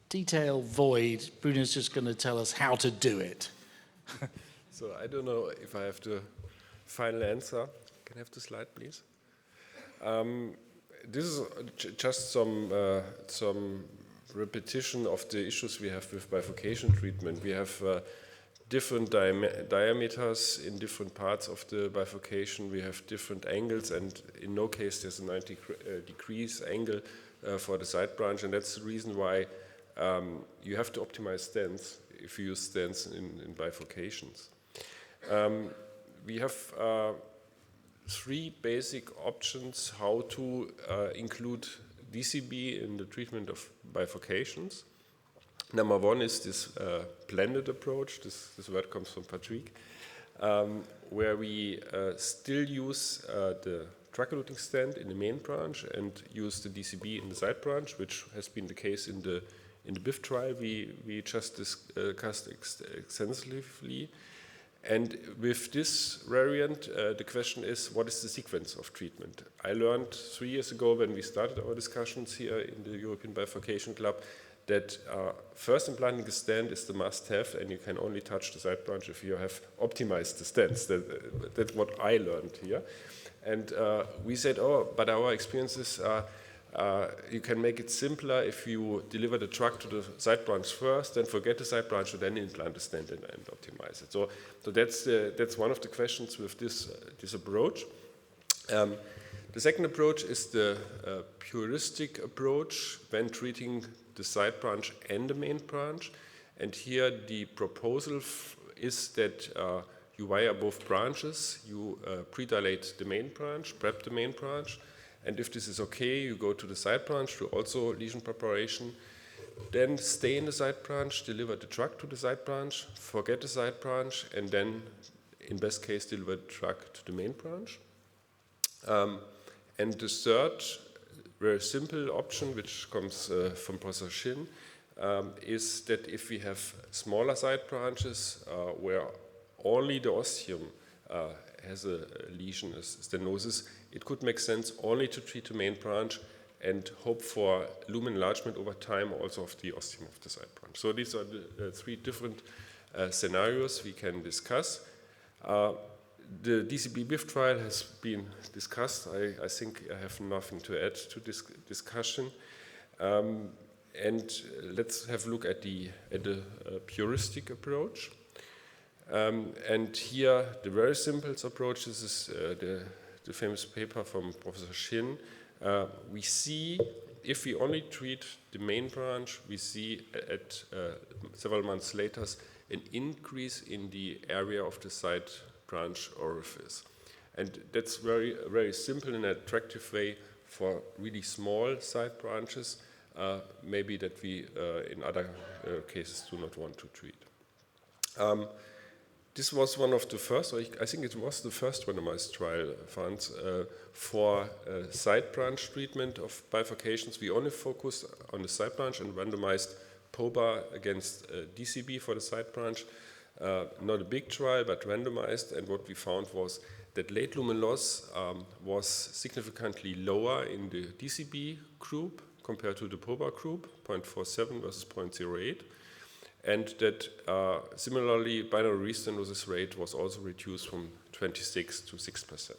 detail void. Bruno's just going to tell us how to do it. So I don't know if I have the final answer. Can I have the slide, please? This is just some repetition of the issues we have with bifurcation treatment. We have different diameters in different parts of the bifurcation. We have different angles, and in no case there's a 90 degrees angle for the side branch, and that's the reason why you have to optimize stents if you use stents in bifurcations. We have 3 basic options how to include DCB in the treatment of bifurcations. Number 1 is this blended approach. This word comes from Patrick, where we still use the drug-eluting stent in the main branch and use the DCB in the side branch, which has been the case in the BIF trial we just discussed extensively. And with this variant, the question is, what is the sequence of treatment? I learned 3 years ago when we started our discussions here in the European Bifurcation Club that first implanting a stent is the must-have, and you can only touch the side branch if you have optimized the stents. That's what I learned here. And we said, oh, but our experiences are you can make it simpler if you deliver the drug to the side branch first, then forget the side branch, and then implant the stent and optimize it. So that's one of the questions with this approach. The second approach is the puristic approach when treating the side branch and the main branch. And here the proposal is that you wire both branches, you predilate the main branch, prep the main branch, and if this is okay, you go to the side branch, do also lesion preparation, then stay in the side branch, deliver the drug to the side branch, forget the side branch, and then, in best case, deliver the drug to the main branch. And the third, very simple option, which comes from Professor Shin, is that if we have smaller side branches where only the ostium has a lesion, a stenosis, it could make sense only to treat the main branch and hope for lumen enlargement over time also of the ostium of the side branch. So these are the three different scenarios we can discuss. The DCB BIF trial has been discussed. I think I have nothing to add to this discussion. And let's have a look at the puristic approach. And here, the very simple approach, this is the famous paper from Professor Shin. We see, if we only treat the main branch, we see at several months later an increase in the area of the side branch orifice. And that's very, very simple and attractive way for really small side branches, maybe that we in other cases do not want to treat. This was one of the first, I think it was the first randomized trial, Franz, for side branch treatment of bifurcations. We only focused on the side branch and randomized POBA against DCB for the side branch. Not a big trial, but randomized, and what we found was that late lumen loss was significantly lower in the DCB group compared to the POBA group, 0.47 versus 0.08. And that similarly, binary restenosis rate was also reduced from 26 to 6%.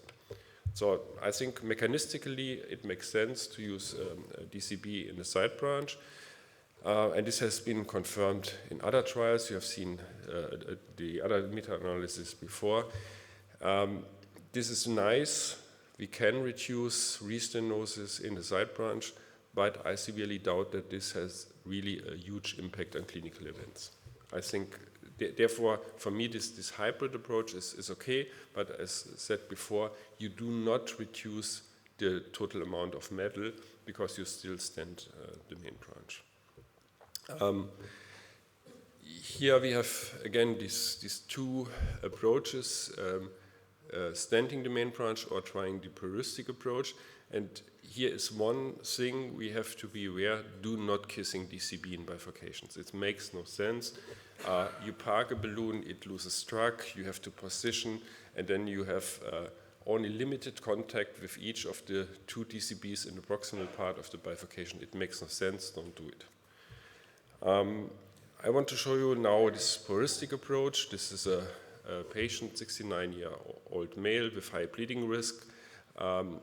So I think mechanistically it makes sense to use DCB in the side branch. And this has been confirmed in other trials. You have seen the other meta-analysis before. This is nice. We can reduce restenosis in the side branch, but I severely doubt that this has really a huge impact on clinical events. I think, therefore, for me, this hybrid approach is okay, but as said before, you do not reduce the total amount of metal because you still stent the main branch. Here we have, again, these two approaches, stenting the main branch or trying the puristic approach. And here is one thing we have to be aware: do not kissing DCB in bifurcations. It makes no sense. You park a balloon, it loses drag, you have to position, and then you have only limited contact with each of the two DCBs in the proximal part of the bifurcation. It makes no sense, don't do it. I want to show you now this puristic approach. This is a patient, 69-year-old male with high bleeding risk,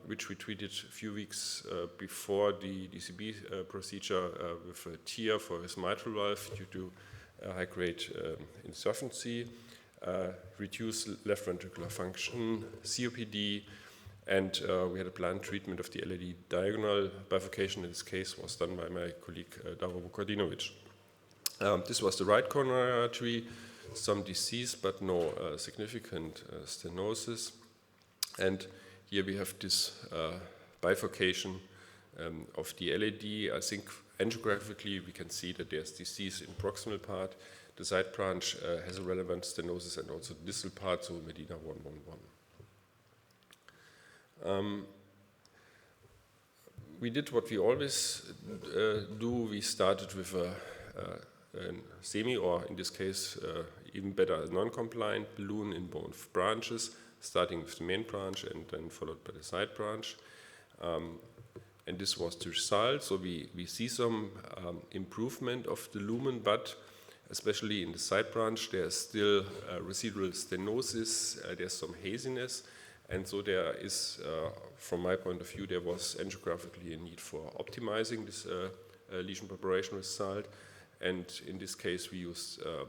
which we treated a few weeks before the DCB procedure with a TEER for his mitral valve due to high-grade insufficiency, reduced left ventricular function, COPD, and we had a planned treatment of the LAD diagonal bifurcation. In this case was done by my colleague Davinder Chadha. This was the right coronary artery, some disease, but no significant stenosis. And here we have this bifurcation of the LAD. I think angiographically we can see that there's disease in proximal part. The side branch has a relevant stenosis and also the distal part, so Medina 111. We did what we always do. We started with a semi, or in this case, even better, a non-compliant balloon in both branches, starting with the main branch and then followed by the side branch. and this was the result. So we see some improvement of the lumen, but especially in the side branch, there's still residual stenosis, there's some haziness, and so there is, from my point of view, there was angiographically a need for optimizing this lesion preparation result, and in this case we used a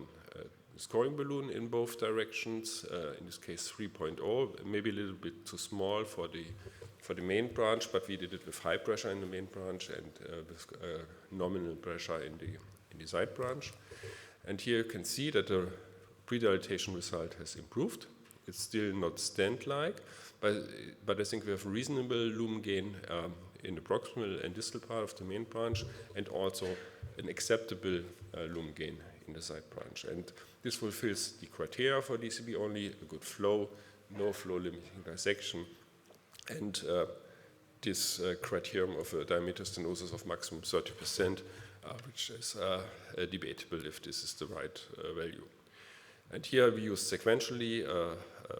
scoring balloon in both directions, in this case 3.0, maybe a little bit too small for the main branch, but we did it with high pressure in the main branch and with nominal pressure in the side branch. And here you can see that the predilatation result has improved. It's still not stent-like, but I think we have a reasonable lumen gain in the proximal and distal part of the main branch, and also an acceptable lumen gain in the side branch. And this fulfills the criteria for DCB only: a good flow, no flow-limiting dissection, and this criterion of a diameter stenosis of maximum 30%, which is debatable if this is the right value. And here we use sequentially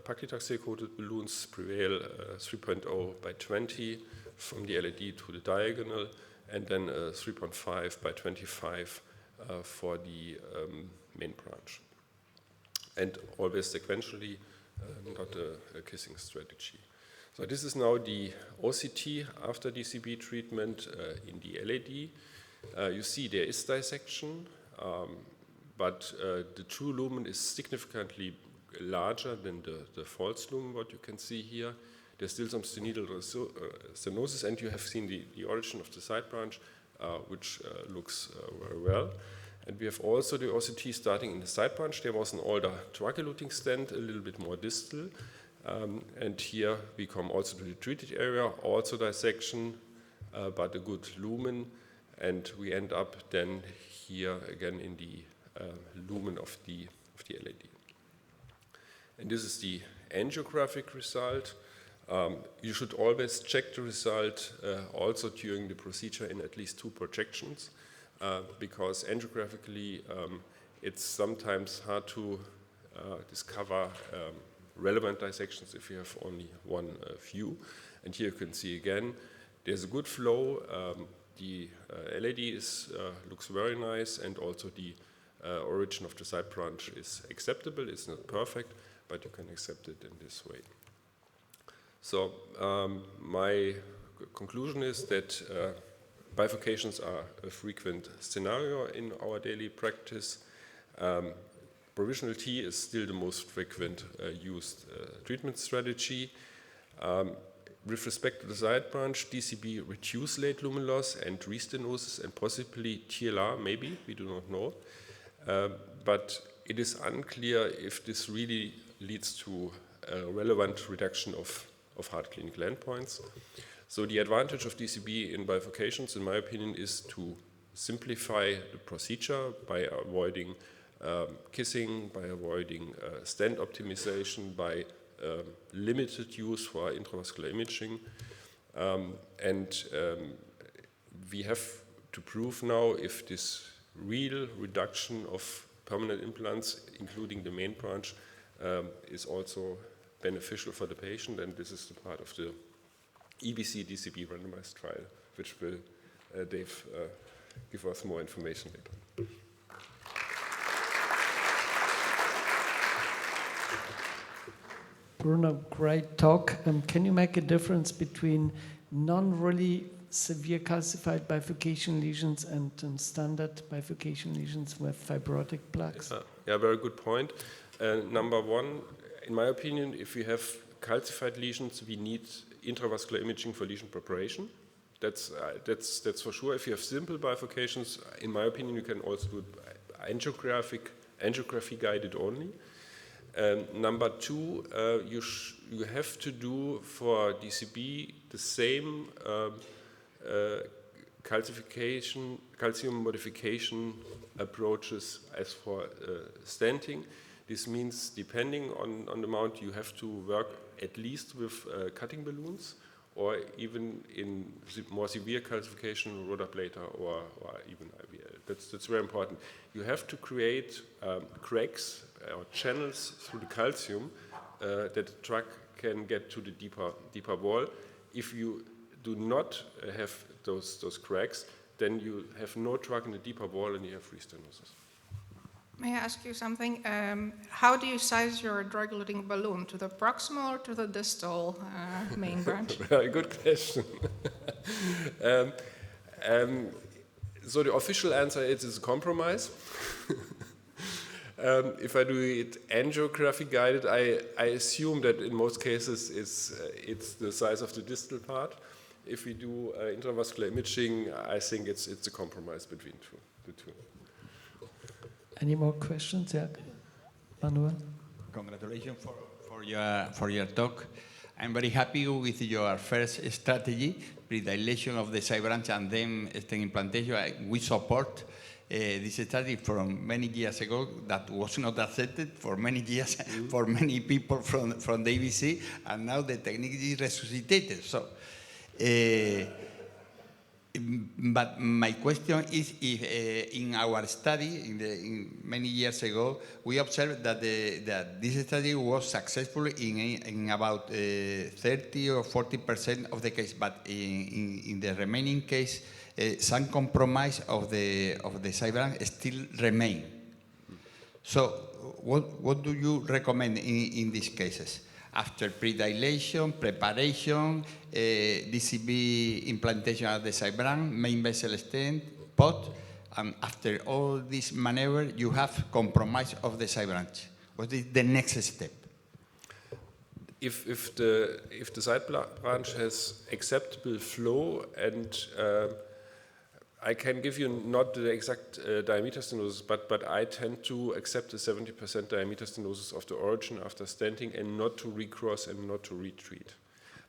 paclitaxel-coated balloons, Prevail 3.0 by 20 from the LED to the diagonal, and then 3.5 by 25 for the main branch. And always sequentially, not a kissing strategy. So this is now the OCT after DCB treatment in the LED. You see there is dissection, but the true lumen is significantly larger than the false lumen, what you can see here. There's still some stenoidal stenosis, and you have seen the origin of the side branch, which looks very well. And we have also the OCT starting in the side branch. There was an older drug-eluting stent, a little bit more distal. And here we come also to the treated area, also dissection, but a good lumen. And we end up then here again in the lumen of the LED. And this is the angiographic result. You should always check the result also during the procedure in at least 2 projections, because angiographically it's sometimes hard to discover relevant dissections if you have only one view. And here you can see again, there's a good flow. The LED looks very nice, and also the origin of the side branch is acceptable. It's not perfect, but you can accept it in this way. So my conclusion is that bifurcations are a frequent scenario in our daily practice. Provisional T is still the most frequent used treatment strategy. With respect to the side branch, DCB reduce late lumen loss and restenosis, and possibly TLR, maybe, we do not know. But it is unclear if this really leads to a relevant reduction of hard clinical endpoints. So the advantage of DCB in bifurcations, in my opinion, is to simplify the procedure by avoiding kissing, by avoiding stent optimization, by limited use for intravascular imaging. We have to prove now if this real reduction of permanent implants, including the main branch, is also beneficial for the patient, and this is the part of the EBC DCB randomized trial, which will Dave give us more information later. Bruno, great talk. Can you make a difference between non-really severe calcified bifurcation lesions and standard bifurcation lesions with fibrotic plaques? Yeah, very good point. Number one, in my opinion, if we have calcified lesions, we need intravascular imaging for lesion preparation. That's for sure. If you have simple bifurcations, in my opinion, you can also do angiography guided only. Number two, you have to do for DCB the same calcium modification approaches as for stenting. This means, depending on the amount, you have to work at least with cutting balloons, or even in more severe calcification, rotablator or even IVL. That's very important. You have to create cracks or channels through the calcium that the drug can get to the deeper wall. If you do not have those cracks, then you have no drug in the deeper wall and you have restenosis. May I ask you something? How do you size your drug-eluting balloon? To the proximal or to the distal main branch? Very good question. So the official answer is it's a compromise. If I do it angiography guided, I assume that in most cases it's the size of the distal part. If we do intravascular imaging, I think it's a compromise between the two. Any more questions? Yeah, Manuel. Congratulations for your talk. I'm very happy with your first strategy, predilation of the side branch and then stent implantation. We support this study from many years ago that was not accepted for many years for many people from the EBC, and now the technique is resuscitated. So. But my question is, if in our study, many years ago, we observed that this study was successful in about 30 or 40% of the case, but in the remaining case, some compromise of the side branch still remain. So, what do you recommend in these cases? After predilation, preparation, DCB implantation at the side branch, main vessel stent, pot, and after all this maneuver, you have compromise of the side branch. What is the next step? If the side branch has acceptable flow, and I can give you not the exact diameter stenosis, but I tend to accept the 70% diameter stenosis of the origin after stenting and not to recross and not to retreat.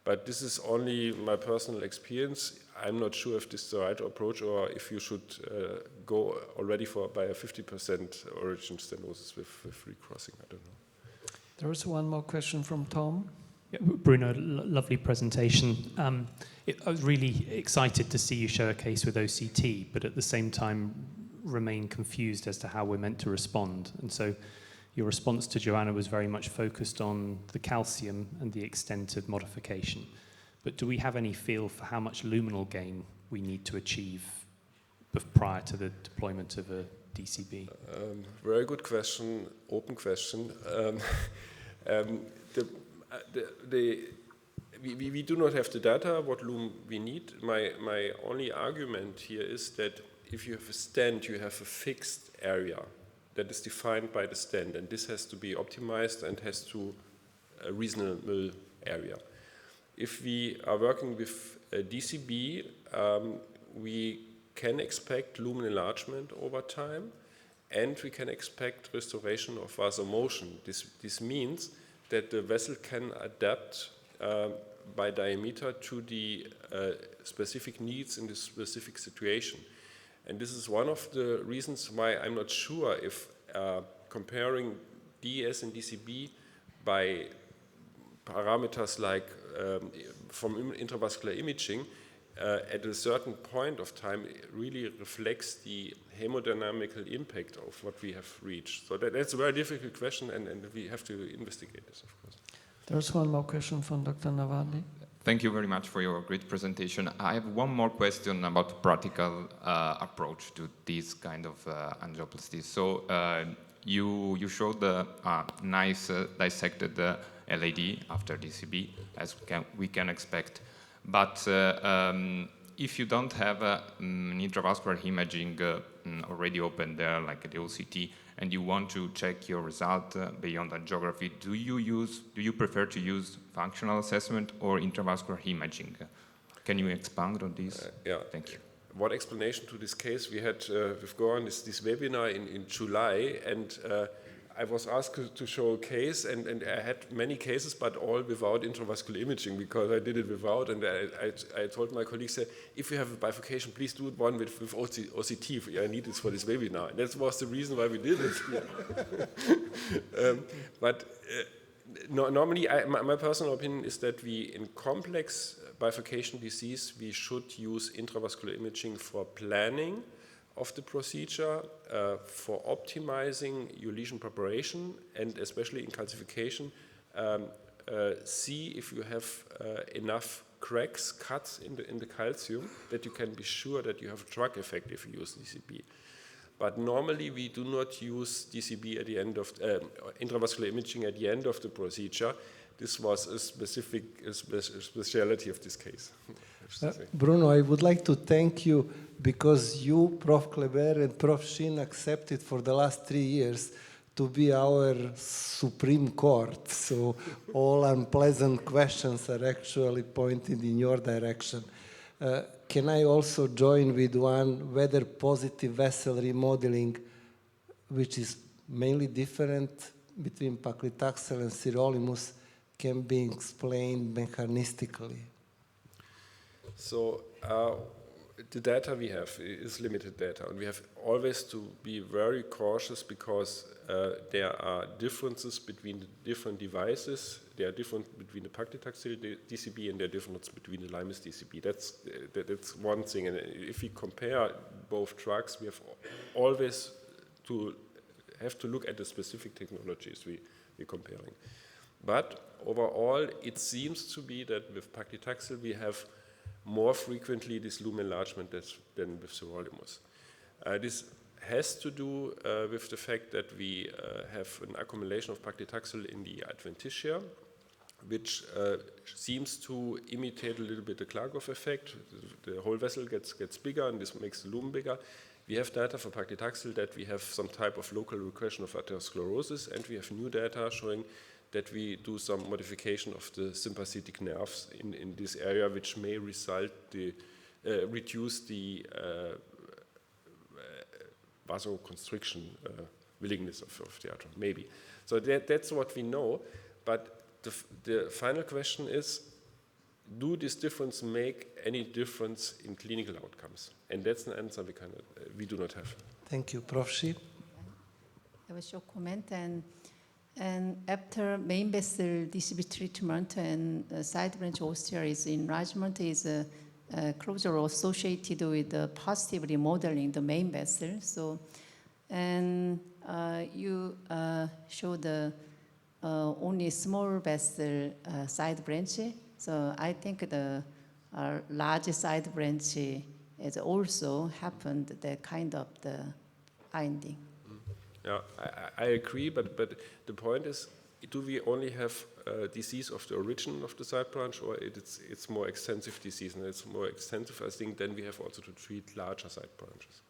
But this is only my personal experience. I'm not sure if this is the right approach or if you should go already by a 50% origin stenosis with recrossing. I don't know. There is one more question from Tom. Yeah, Bruno, lovely presentation. I was really excited to see you show a case with OCT, but at the same time remain confused as to how we're meant to respond. And so your response to Joanna was very much focused on the calcium and the extent of modification. But do we have any feel for how much luminal gain we need to achieve prior to the deployment of a DCB? Very good question, open question. We do not have the data, what lumen we need. My only argument here is that if you have a stent, you have a fixed area that is defined by the stent, and this has to be optimized and has to a reasonable area. If we are working with a DCB, we can expect lumen enlargement over time, and we can expect restoration of vasomotion. This means that the vessel can adapt by diameter to the specific needs in this specific situation. And this is one of the reasons why I'm not sure if comparing DES and DCB by parameters like from intravascular imaging at a certain point of time really reflects the hemodynamical impact of what we have reached. So that's a very difficult question, and we have to investigate this, of course. There's one more question from Dr. Nawalny. Thank you very much for your great presentation. I have one more question about practical approach to this kind of angioplasty. So you showed the nice dissected LAD after DCB, as we can expect. But if you don't have an intravascular imaging already open there, like the OCT, and you want to check your result beyond angiography, do you prefer to use functional assessment or intravascular imaging? Can you expand on this? Yeah. Thank you. One explanation to this case, we had with Goran this webinar in July, and I was asked to show a case, and I had many cases, but all without intravascular imaging, because I did it without, and I told my colleagues, if you have a bifurcation, please do it one with OCT. I need this for this webinar. And that was the reason why we did it. Normally, my personal opinion is that in complex bifurcation disease, we should use intravascular imaging for planning of the procedure, for optimizing your lesion preparation, and especially in calcification, see if you have enough cracks, cuts in the calcium, that you can be sure that you have a drug effect if you use DCB. But normally we do not use DCB at the end of intravascular imaging at the end of the procedure. This was a specific specialty of this case. Bruno, I would like to thank you because you, Prof. Kleber, and Prof. Shin accepted for the last 3 years to be our Supreme Court. So all unpleasant questions are actually pointed in your direction. Can I also join with one, whether positive vessel remodeling, which is mainly different between paclitaxel and sirolimus, can be explained mechanistically? So the data we have is limited data, and we have always to be very cautious because there are differences between the different devices. There are differences between the paclitaxel DCB and there are differences between the limus DCB. That's one thing. And if we compare both drugs, we have always to look at the specific technologies we're comparing. But overall, it seems to be that with paclitaxel we have more frequently this lumen enlargement than with sirolimus. This has to do with the fact that we have an accumulation of paclitaxel in the adventitia, which seems to imitate a little bit the Klargaff effect. The whole vessel gets bigger, and this makes the lumen bigger. We have data for paclitaxel that we have some type of local regression of atherosclerosis, and we have new data showing that we do some modification of the sympathetic nerves in this area, which may reduce the vasoconstriction willingness of the artery, maybe. So that's what we know, but the final question is, do this difference make any difference in clinical outcomes? And that's an answer we do not have. Thank you. Prof. Shi? I have a short comment. And after main vessel DCB treatment and side branch osteoid enlargement is closely associated with the positive remodeling the main vessel. So, and you show the only small vessel side branch. So I think the large side branch has also happened the kind of the finding. Yeah, I agree, but the point is, do we only have disease of the origin of the side branch, or it's more extensive disease? And it's more extensive, I think, then we have also to treat larger side branches.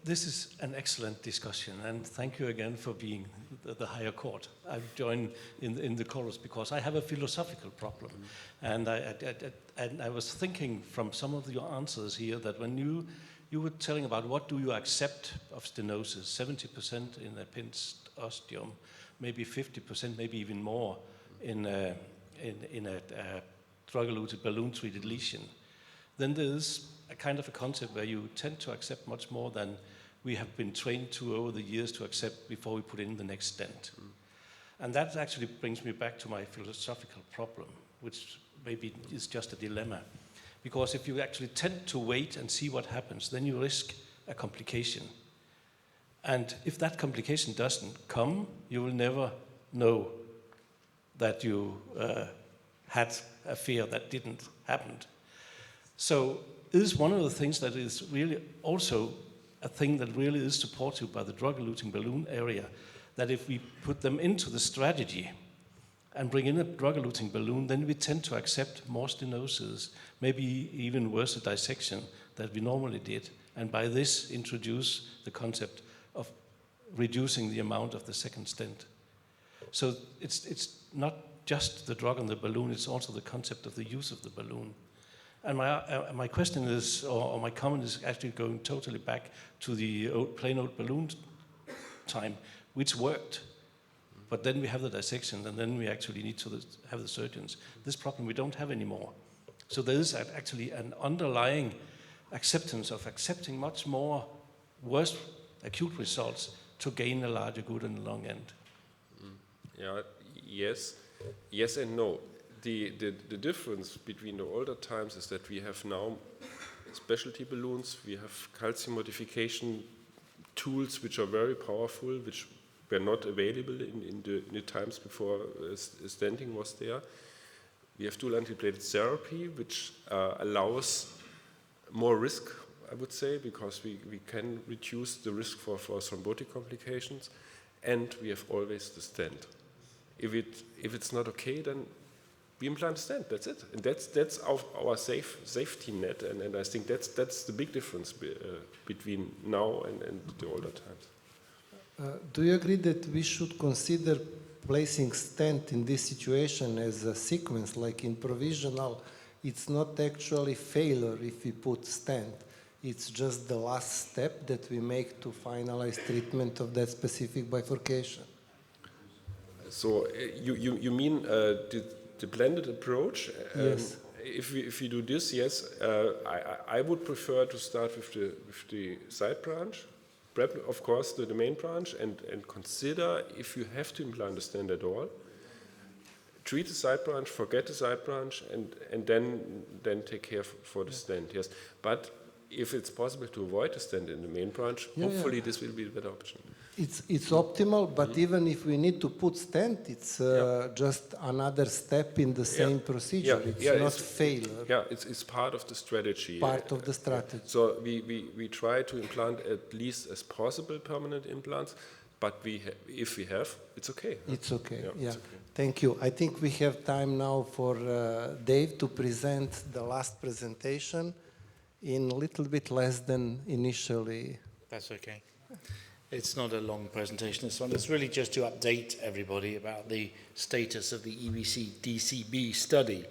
This is an excellent discussion, and thank you again for being the higher court. I've joined in the chorus because I have a philosophical problem. And I was thinking from some of your answers here that when you were telling about what do you accept of stenosis, 70% in a pinched osteum, maybe 50%, maybe even more in a drug-eluted balloon-treated lesion. Then there's a kind of a concept where you tend to accept much more than we have been trained to over the years to accept before we put in the next stent. And that actually brings me back to my philosophical problem, which maybe is just a dilemma. Because if you actually tend to wait and see what happens, then you risk a complication. And if that complication doesn't come, you will never know that you had a fear that didn't happen. So it is one of the things that is really also a thing that really is supported by the drug-eluting balloon area, that if we put them into the strategy and bring in a drug-eluting balloon, then we tend to accept more stenosis, maybe even worse a dissection than we normally did, and by this introduce the concept of reducing the amount of the second stent. So it's not just the drug on the balloon, it's also the concept of the use of the balloon. And my question is, or my comment is actually going totally back to the plain old balloon time, which worked. But then we have the dissection, and then we actually need to have the surgeons. This problem we don't have anymore. So there is actually an underlying acceptance of accepting much more worse acute results to gain a larger good in the long end. Yeah, yes and no. The difference between the older times is that we have now specialty balloons, we have calcium modification tools which are very powerful, which were not available in the times before stenting was there. We have dual antiplatelet therapy, which allows more risk, I would say, because we can reduce the risk for thrombotic complications, and we have always the stent. If it's not okay, then we implant a stent. That's it, and that's our safety net, and I think that's the big difference between now and the older times. Do you agree that we should consider placing stent in this situation as a sequence, like in provisional? It's not actually failure if we put stent. It's just the last step that we make to finalize treatment of that specific bifurcation. So you mean the blended approach? Yes. If we do this, yes, I would prefer to start with the side branch, prep, of course, the main branch, and consider if you have to implant a stent at all. Treat the side branch, forget the side branch, and then take care for the stent. Yes, but if it's possible to avoid the stent in the main branch, hopefully this will be a better option. It's optimal, but even if we need to put stent, it's just another step in the same procedure. It's not failure. Yeah, it's part of the strategy. Part of the strategy. So we try to implant at least as possible permanent implants, but if we have, it's okay. It's okay, yeah. It's okay. Thank you. I think we have time now for Dave to present the last presentation in a little bit less than initially. That's okay. It's not a long presentation, this one. It's really just to update everybody about the status of the EBC DCB study.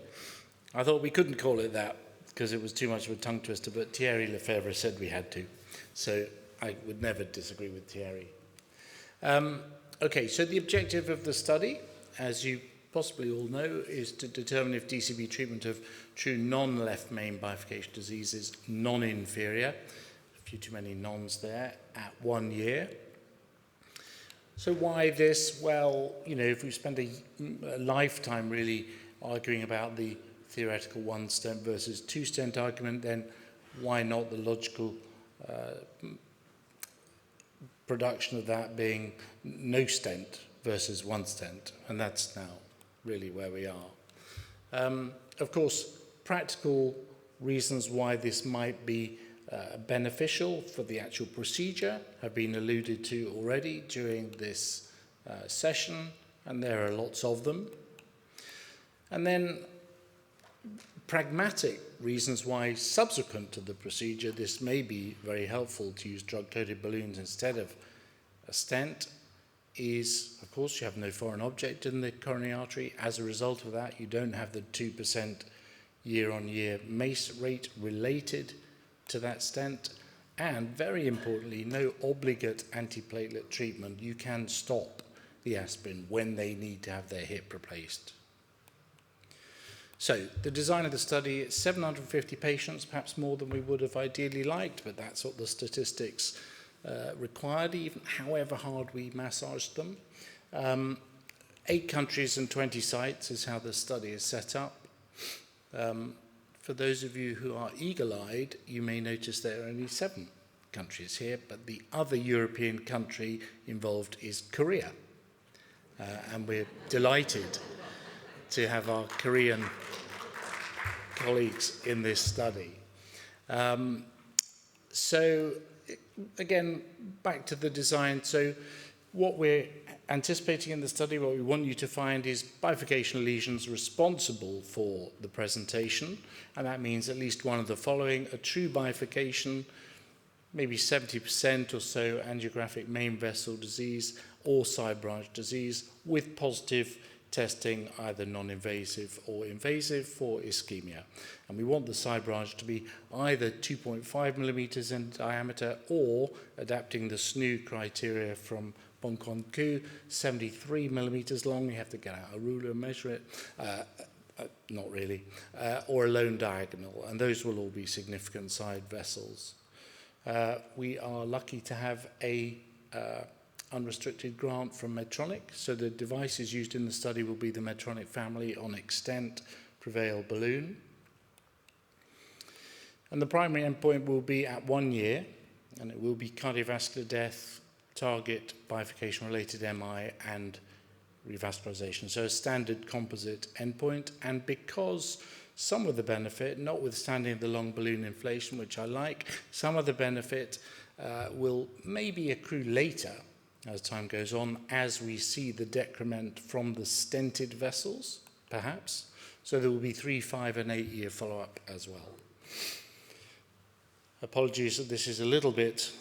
I thought we couldn't call it that because it was too much of a tongue twister, but Thierry Lefebvre said we had to. So I would never disagree with Thierry. Okay, so the objective of the study, as you possibly all know, is to determine if DCB treatment of true non-left main bifurcation disease is non-inferior, a few too many nons there, at 1 year. So why this? Well, you know, if we spend a lifetime really arguing about the theoretical 1 stent versus 2 stent argument, then why not the logical production of that being no stent versus 1 stent? And that's now really where we are. Of course, practical reasons why this might be beneficial for the actual procedure have been alluded to already during this session, and there are lots of them. And then pragmatic reasons why subsequent to the procedure this may be very helpful to use drug-coated balloons instead of a stent is, of course, you have no foreign object in the coronary artery. As a result of that, you don't have the 2% year-on-year MACE rate related to that stent, and very importantly, no obligate antiplatelet treatment. You can stop the aspirin when they need to have their hip replaced. So the design of the study is 750 patients, perhaps more than we would have ideally liked, but that's what the statistics required, even however hard we massaged them. 8 countries and 20 sites is how the study is set up. For those of you who are eagle-eyed, you may notice there are only 7 countries here, but the other European country involved is Korea. And we're delighted to have our Korean colleagues in this study. So again, back to the design. So what we're anticipating in the study, what we want you to find is bifurcation lesions responsible for the presentation, and that means at least one of the following: a true bifurcation, maybe 70% or so angiographic main vessel disease or side branch disease with positive testing, either non-invasive or invasive, for ischemia. And we want the side branch to be either 2.5 millimeters in diameter or, adapting the SNU criteria from Bonkonku, 73 millimeters long. You have to get out a ruler and measure it. Not really. Or a lone diagonal. And those will all be significant side vessels. We are lucky to have a unrestricted grant from Medtronic. So the devices used in the study will be the Medtronic family Onyx Stent Prevail balloon. And the primary endpoint will be at 1 year, and it will be cardiovascular death, target bifurcation-related MI and revascularization. So a standard composite endpoint, and because some of the benefit, notwithstanding the long balloon inflation, which I like, some of the benefit will maybe accrue later as time goes on, as we see the decrement from the stented vessels, perhaps. So there will be 3, 5, and 8-year follow-up as well. Apologies that this is a little bit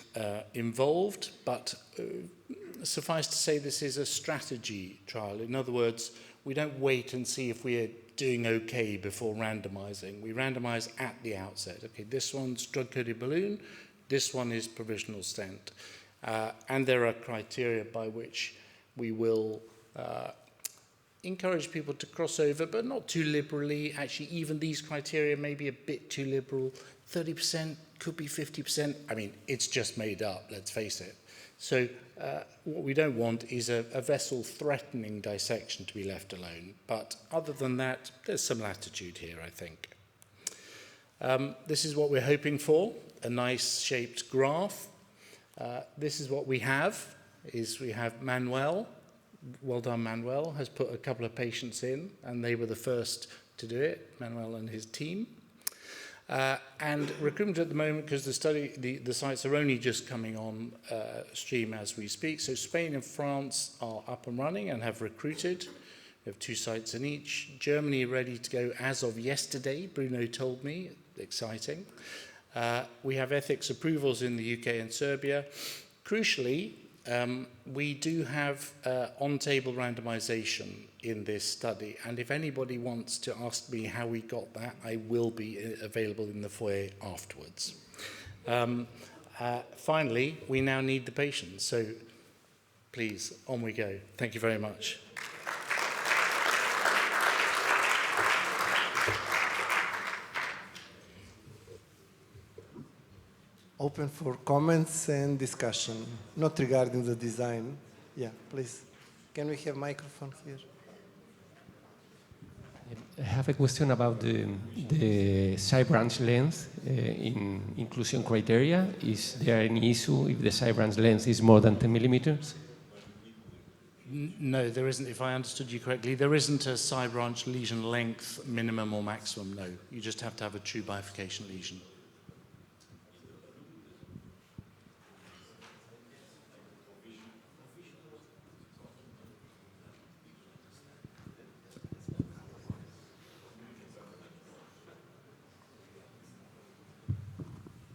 involved, but suffice to say this is a strategy trial. In other words, we don't wait and see if we're doing okay before randomizing. We randomize at the outset. Okay, this one's drug-coated balloon, this one is provisional stent. And there are criteria by which we will encourage people to cross over, but not too liberally. Actually, even these criteria may be a bit too liberal. 30%, could be 50%. I mean, it's just made up, let's face it. So what we don't want is a vessel-threatening dissection to be left alone. But other than that, there's some latitude here, I think. This is what we're hoping for, a nice shaped graph. This is what we have Manuel. Well done, Manuel, has put a couple of patients in, and they were the first to do it, Manuel and his team. And recruitment at the moment, because the sites are only just coming on stream as we speak. So Spain and France are up and running and have recruited. We have 2 sites in each. Germany ready to go as of yesterday, Bruno told me, exciting. We have ethics approvals in the UK and Serbia. Crucially, we do have on-table randomization in this study, and if anybody wants to ask me how we got that, I will be available in the foyer afterwards. Finally, we now need the patients, so please, on we go. Thank you very much. Open for comments and discussion, not regarding the design. Yeah, please. Can we have microphone here? I have a question about the side branch length in inclusion criteria. Is there any issue if the side branch length is more than 10 millimeters? No, there isn't. If I understood you correctly, there isn't a side branch lesion length minimum or maximum, no. You just have to have a true bifurcation lesion.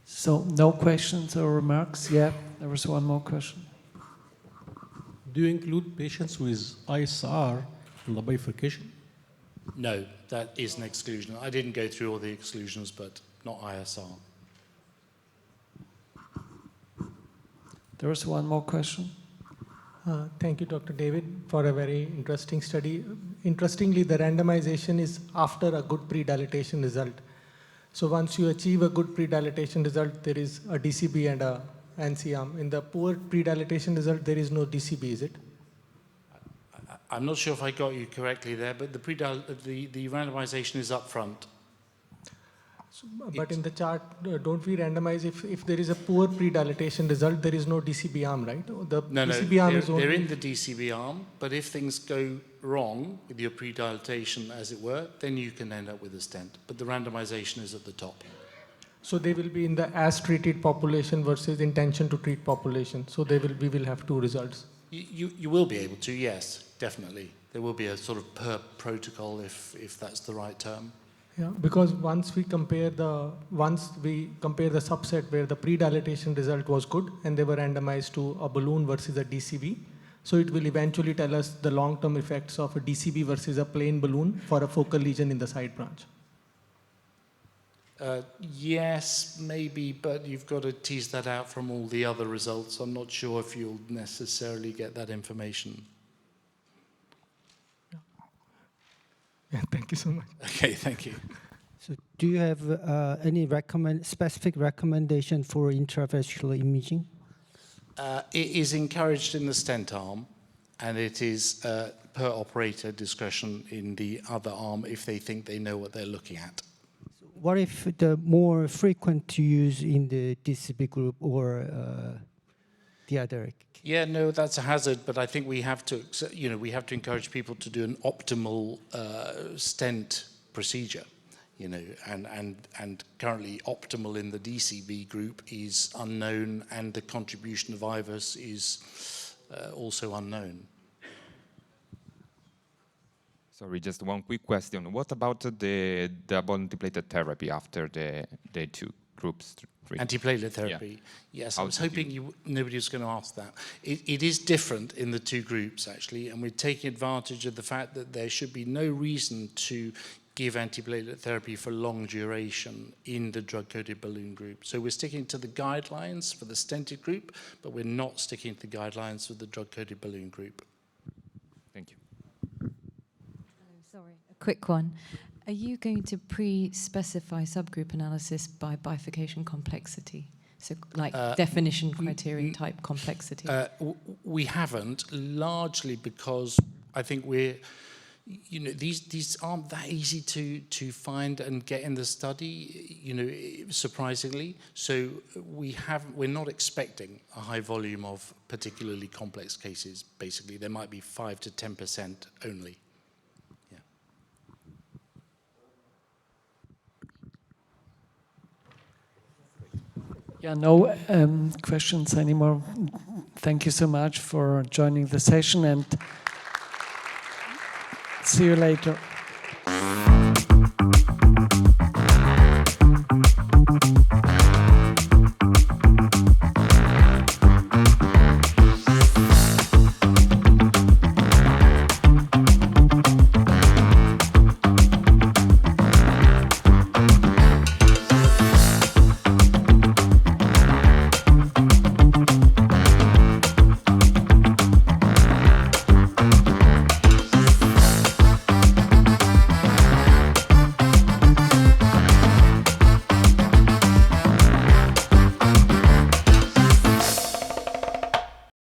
So no questions or remarks? Yeah, there was one more question. Do you include patients with ISR in the bifurcation? No, that is an exclusion. I didn't go through all the exclusions, but not ISR. There was one more question. Thank you, Dr. David, for a very interesting study. Interestingly, the randomization is after a good pre-dilatation result. So once you achieve a good pre-dilatation result, there is a DCB and a NC arm. In the poor pre-dilatation result, there is no DCB, is it? I'm not sure if I got you correctly there, but the randomization is up front. So, but in the chart, don't we randomize if there is a poor pre-dilatation result, there is no DCB arm, right? The DCB arm is only... They're in the DCB arm, but if things go wrong with your pre-dilatation, as it were, then you can end up with a stent. But the randomization is at the top. So they will be in the as-treated population versus intention to treat population. So we will have 2 results. You will be able to, yes, definitely. There will be a sort of per protocol, if that's the right term. Yeah, because once we compare the subset where the pre-dilatation result was good and they were randomized to a balloon versus a DCB, so it will eventually tell us the long-term effects of a DCB versus a plain balloon for a focal lesion in the side branch. Yes, maybe, but you've got to tease that out from all the other results. I'm not sure if you'll necessarily get that information. Yeah, thank you so much. Okay, thank you. So do you have any specific recommendation for intravascular imaging? It is encouraged in the stent arm, and it is per operator discretion in the other arm if they think they know what they're looking at. What if the more frequent to use in the DCB group or the other. Yeah, no, that's a hazard, but I think we have to, we have to encourage people to do an optimal stent procedure, and currently optimal in the DCB group is unknown, and the contribution of IVUS is also unknown. Sorry, just one quick question. What about the double antiplatelet therapy after the two groups? Antiplatelet therapy. Yeah. Yes, I was hoping nobody was going to ask that. It is different in the two groups, actually, and we're taking advantage of the fact that there should be no reason to give antiplatelet therapy for long duration in the drug-coated balloon group. So we're sticking to the guidelines for the stented group, but we're not sticking to the guidelines for the drug-coated balloon group. Thank you. Sorry, a quick one. Are you going to pre-specify subgroup analysis by bifurcation complexity? So like definition criterion type complexity? We haven't, largely because I think these aren't that easy to find and get in the study, surprisingly. So we're not expecting a high volume of particularly complex cases, basically. There might be 5 to 10% only. Yeah, no questions anymore. Thank you so much for joining the session, and see you later.